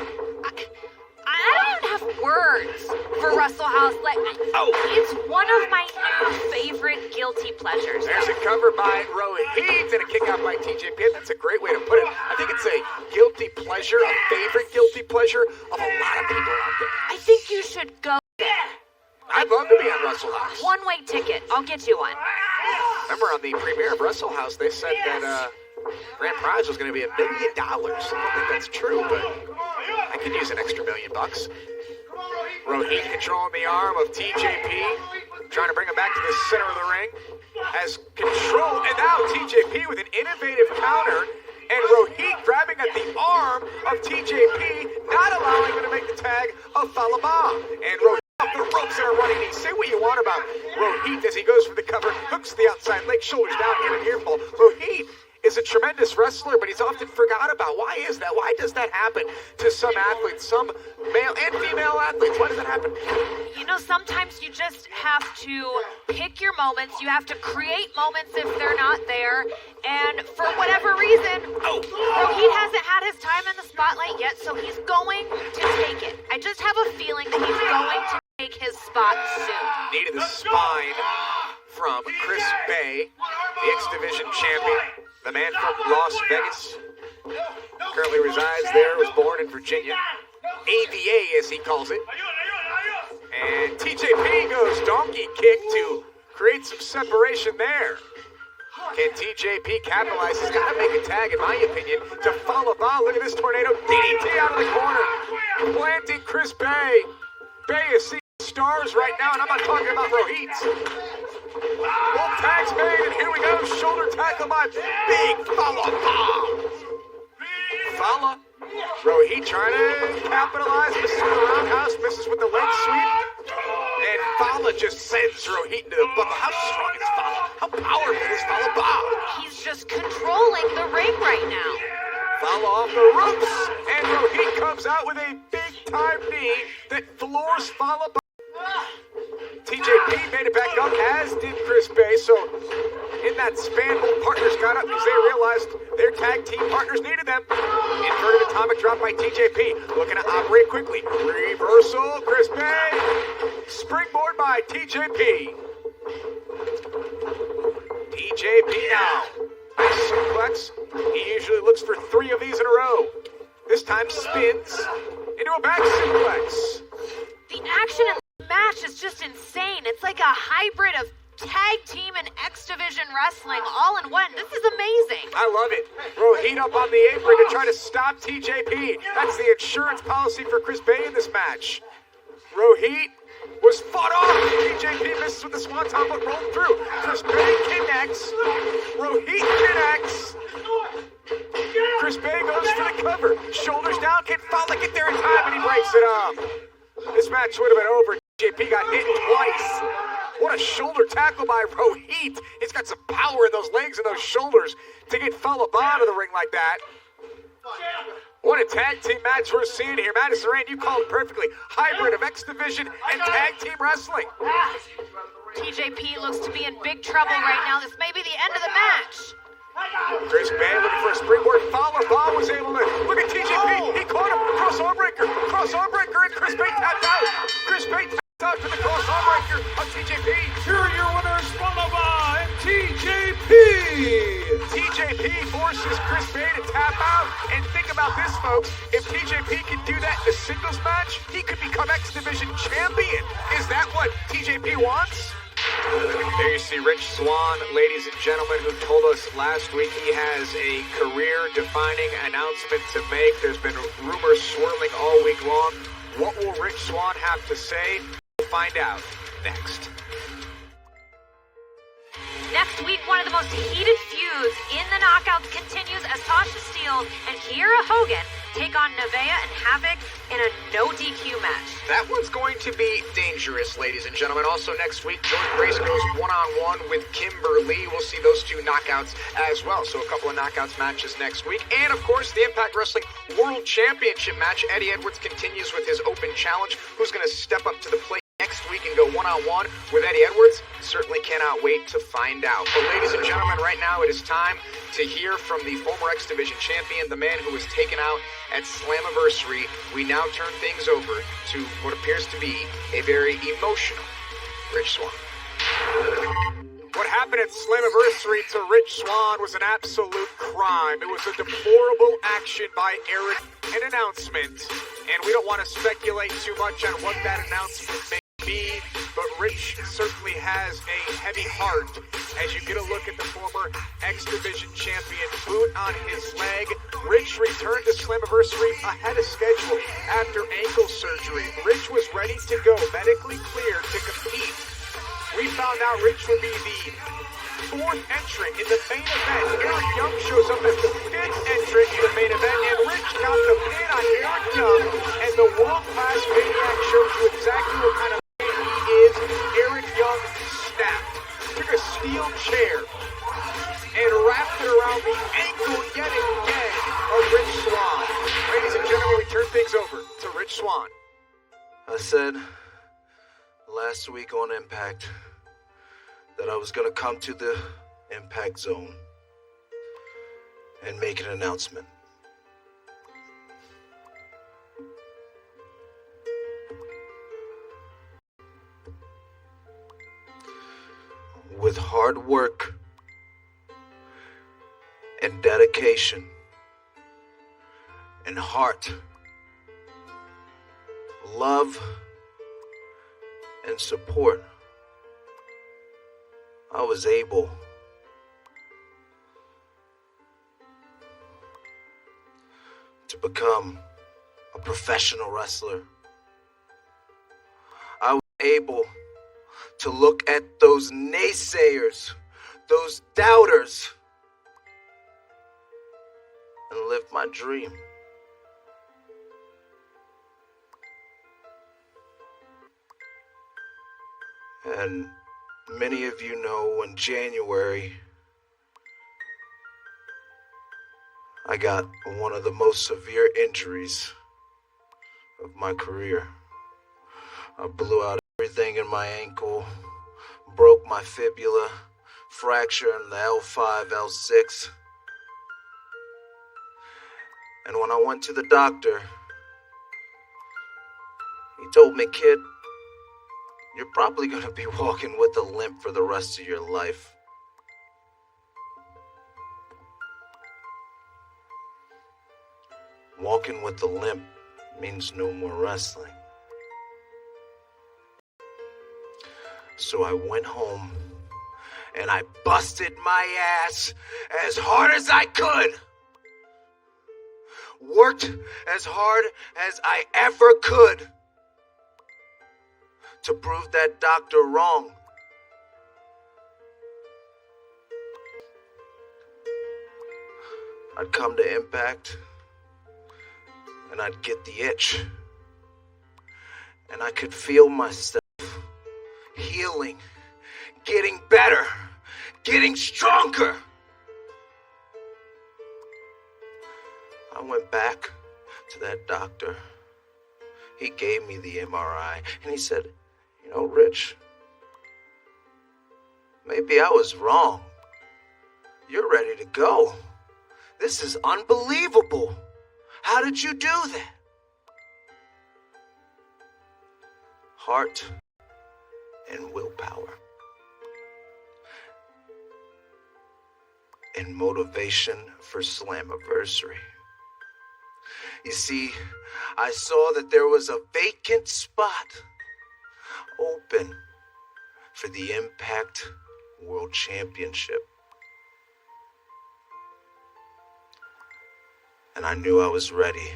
Speaker 5: I don't have words for Wrestle House. It's one of my new favorite guilty pleasures.
Speaker 1: There's a cover by Rohit and a kick out by TJP. That's a great way to put it. I think it's a guilty pleasure, a favorite guilty pleasure of a lot of people out there.
Speaker 5: I think you should go there.
Speaker 1: I'd love to be on Wrestle House.
Speaker 5: One-way ticket. I'll get you one.
Speaker 1: Remember on the premiere of Wrestle House, they said that grand prize was going to be $1 million. I don't think that's true, but I could use an extra $1 million. Rohit controlling the arm of TJP, trying to bring him back to the center of the ring. Has control, and now TJP with an innovative counter, and Rohit grabbing at the arm of TJP, not allowing him to make the tag of Falaba. And Rohit off the ropes that are running knee. Say what you want about Rohit as he goes for the cover, hooks the outside leg, shoulders down, and an ear fall. Rohit is a tremendous wrestler, but he's often forgot about. Why is that? Why does that happen to some athletes, some male and female athletes? Why does that happen?
Speaker 5: You know, sometimes you just have to pick your moments. You have to create moments if they're not there. And for whatever reason, Rohit hasn't had his time in the spotlight yet, so he's going to take it. I just have a feeling that he's going to take his spot soon.
Speaker 1: Knee to the spine from Chris Bay, the X Division champion. The man from Las Vegas, currently resides there, was born in Virginia. AVA, as he calls it. And TJP goes donkey kick to create some separation there. Can TJP capitalize? He's got to make a tag, in my opinion, to follow by. Look at this tornado. DDT out of the corner. Planting Chris Bay. Bay is seeing stars right now, and I'm not talking about Rohit. Both tags made, and here we go. Shoulder tackle by Big Fala. Fala. Rohit trying to capitalize. Misses with the roundhouse. Misses with the leg sweep. And Fala just sends Rohit into the buckle. How strong is Fala? How powerful is Fala?
Speaker 5: He's just controlling the ring right now.
Speaker 1: Fala off the ropes. And Rohit comes out with a big-time knee that floors Fala. TJP made it back up, as did Chris Bay. So in that span, both partners got up because they realized their tag team partners needed them. Inverted atomic drop by TJP, looking to operate quickly. Reversal, Chris Bay. Springboard by TJP. TJP now. Nice suplex. He usually looks for 3 of these in a row. This time spins into a back suplex.
Speaker 5: The action in this match is just insane. It's like a hybrid of tag team and X Division wrestling all in one. This is amazing.
Speaker 1: I love it. Rohit up on the apron to try to stop TJP. That's the insurance policy for Chris Bay in this match. Rohit was fought off. TJP misses with the swanton, but rolled through. Chris Bay connects. Rohit connects. Chris Bay goes for the cover. Shoulders down, can Fowler get there in time, and he breaks it up. This match would have been over. TJP got hit twice. What a shoulder tackle by Rohit. He's got some power in those legs and those shoulders to get Fowler out of the ring like that. What a tag team match we're seeing here. Madison Rand, you called it perfectly. Hybrid of X Division and tag team wrestling.
Speaker 5: TJP looks to be in big trouble right now. This may be the end of the match.
Speaker 1: Chris Bay looking for a springboard. Fowler Bomb was able to look at TJP. He caught him. Cross-arm breaker, and Chris Bay tapped out. Chris Bay tapped out for the cross-arm breaker of TJP.
Speaker 6: Here are your winners, followed by TJP.
Speaker 1: TJP forces Chris Bay to tap out. And think about this, folks. If TJP can do that in a singles match, he could become X Division champion. Is that what TJP wants? There you see Rich Swann, ladies and gentlemen, who told us last week he has a career-defining announcement to make. There's been rumors swirling all week long. What will Rich Swann have to say? We'll find out next.
Speaker 5: Next week, one of the most heated feuds in the Knockouts continues as Tasha Steelz and Kiera Hogan take on Nevaeh and Havoc in a no DQ match.
Speaker 1: That one's going to be dangerous, ladies and gentlemen. Also next week, Jordan Grace goes one-on-one with Kimberly. We'll see those 2 knockouts as well. So a couple of knockouts matches next week. And, of course, the Impact Wrestling World Championship match. Eddie Edwards continues with his open challenge. Who's going to step up to the plate next week and go one-on-one with Eddie Edwards? Certainly cannot wait to find out. But ladies and gentlemen, right now it is time to hear from the former X Division champion, the man who was taken out at Slammiversary. We now turn things over to what appears to be a very emotional Rich Swann. What happened at Slammiversary to Rich Swann was an absolute crime. It was a deplorable action by Eric, an announcement, and we don't want to speculate too much on what that announcement may be, but Rich certainly has a heavy heart as you get a look at the former X Division champion, boot on his leg. Rich returned to Slammiversary ahead of schedule after ankle surgery. Rich was ready to go, medically cleared to compete. We found out Rich would be the 4th entrant in the main event. Eric Young shows up as the 5th entrant in the main event, and Rich got the pin on Eric Young, and the world-class Maniac shows you exactly what kind of man he is. Eric Young snapped, took a steel chair, and wrapped it around the ankle yet again of Rich Swann. Ladies and gentlemen, we turn things over to Rich Swann.
Speaker 16: I said last week on Impact that I was going to come to the Impact Zone and make an announcement. With hard work and dedication and heart, love and support, I was able to become a professional wrestler. I was able to look at those naysayers, those doubters, and live my dream. And many of you know in January, I got one of the most severe injuries of my career. I blew out everything spraining my ankle, broke my fibula, fracturing the L5, L6. And when I went to the doctor, he told me, kid, you're probably going to be walking with a limp for the rest of your life. Walking with a limp means no more wrestling. So I went home and I busted my ass as hard as I could. Worked as hard as I ever could to prove that doctor wrong. I'd come to Impact and I'd get the itch. And I could feel myself healing, getting better, getting stronger. I went back to that doctor. He gave me the MRI and he said, you know, Rich, maybe I was wrong. You're ready to go. This is unbelievable. How did you do that? Heart and willpower. And motivation for Slammiversary. You see, I saw that there was a vacant spot open for the Impact World Championship. And I knew I was ready.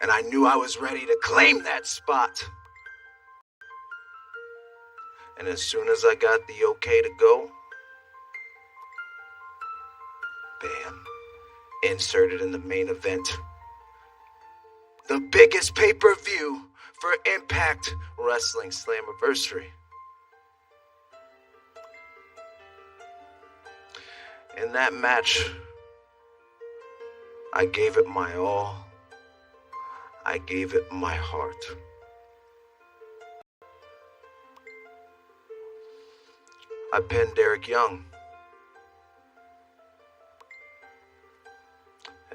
Speaker 16: And I knew I was ready to claim that spot. And as soon as I got the okay to go, bam, inserted in the main event. The biggest pay-per-view for Impact Wrestling Slammiversary. In that match, I gave it my all. I gave it my heart. I pinned Derek Young.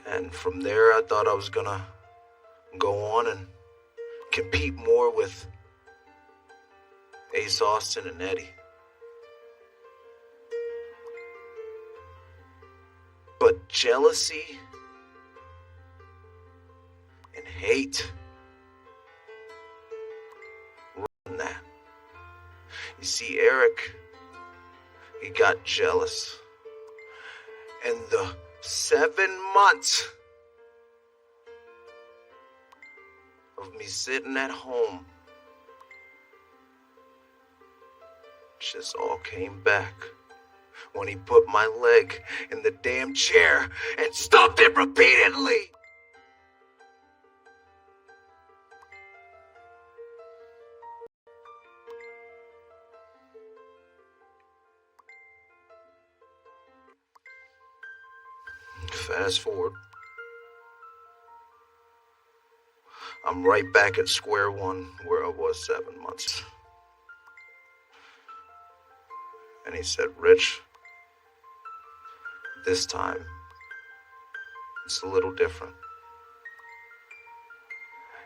Speaker 16: And from there, I thought I was gonna go on and compete more with Ace Austin and Eddie. But jealousy and hate run that. You see, Eric, he got jealous. And the 7 months of me sitting at home just all came back when he put my leg in the damn chair and stomped it repeatedly. Fast forward. I'm right back at square one where I was 7 months. And he said, Rich, this time, it's a little different.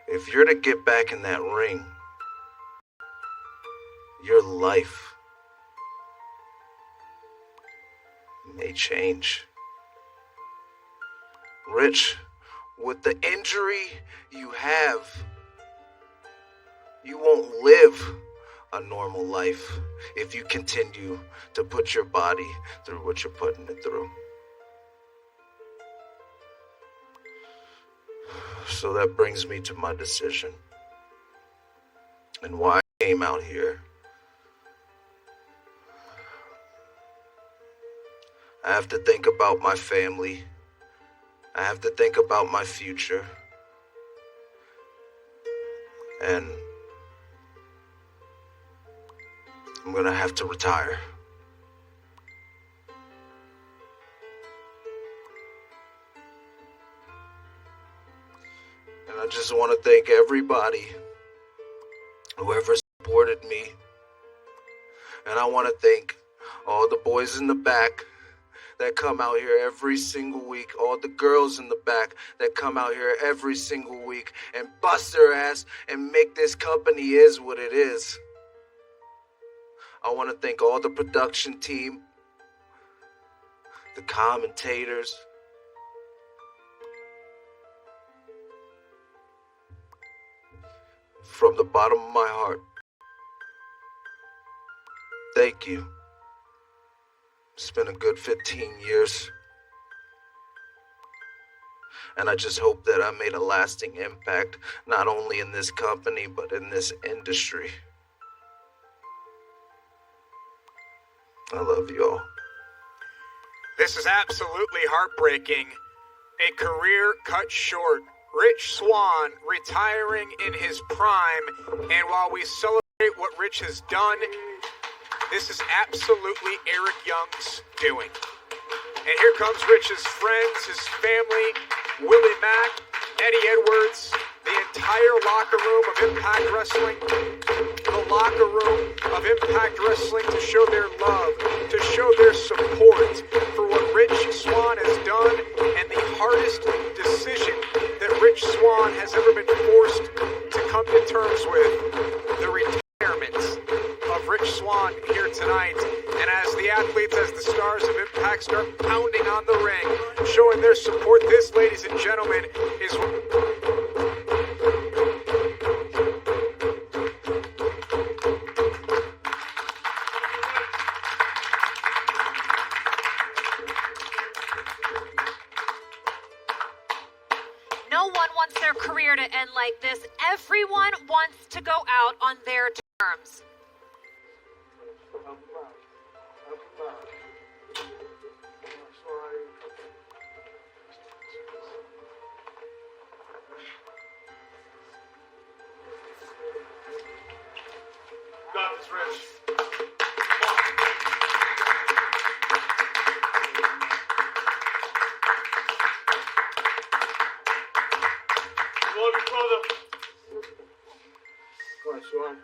Speaker 16: If you're to get back in that ring, your life may change. Rich, with the injury you have, you won't live a normal life if you continue to put your body through what you're putting it through. So that brings me to my decision and why I came out here. I have to think about my family. I have to think about my future. And I'm gonna have to retire. And I just want to thank everybody, whoever supported me. And I want to thank all the boys in the back that come out here every single week, all the girls in the back that come out here every single week and bust their ass and make this company is what it is. I want to thank all the production team, the commentators, from the bottom of my heart. Thank you. It's been a good 15 years. And I just hope that I made a lasting impact, not only in this company, but in this industry. I love you all.
Speaker 1: This is absolutely heartbreaking. A career cut short. Rich Swann retiring in his prime. And while we celebrate what Rich has done, this is absolutely Eric Young's doing. And here comes Rich's friends, his family, Willie Mack, Eddie Edwards, the entire locker room of Impact Wrestling, the locker room of Impact Wrestling to show their love, to show their support for what Rich Swann has done, and the hardest decision that Rich Swann has ever been forced to come to terms with, the retirement of Rich Swann here tonight. And as the athletes, as the stars of Impact start pounding on the ring, showing their support, this, ladies and gentlemen, is...
Speaker 5: No one wants their career to end like this. Everyone wants to go out on their terms.
Speaker 2: Got this, Rich. Love you, brother. Come on, Swan.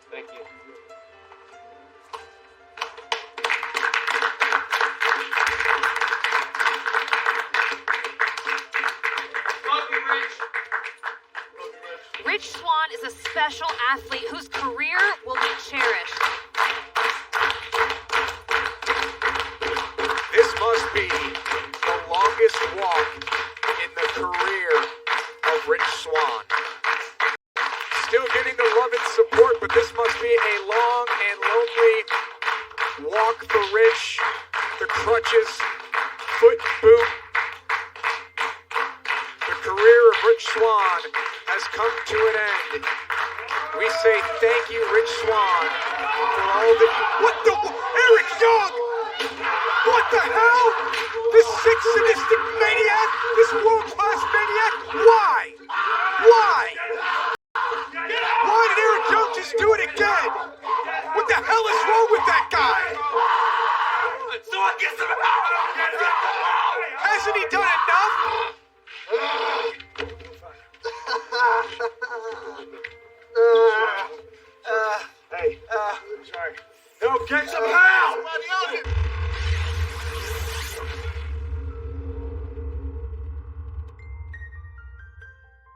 Speaker 2: Thank you.
Speaker 5: Rich Swann is a special athlete whose career will be cherished.
Speaker 1: This must be the longest walk in the career of Rich Swann. Still getting the love and support, but this must be a long and lonely walk for Rich. The crutches, foot, boot. The career of Rich Swann has come to an end. We say thank you, Rich Swann, for all that. What the? Eric Young! What the hell? This sick, sadistic maniac? This world-class maniac? Why? Why? Why did Eric Young just do it again? What the hell is wrong with that guy?
Speaker 2: So I guess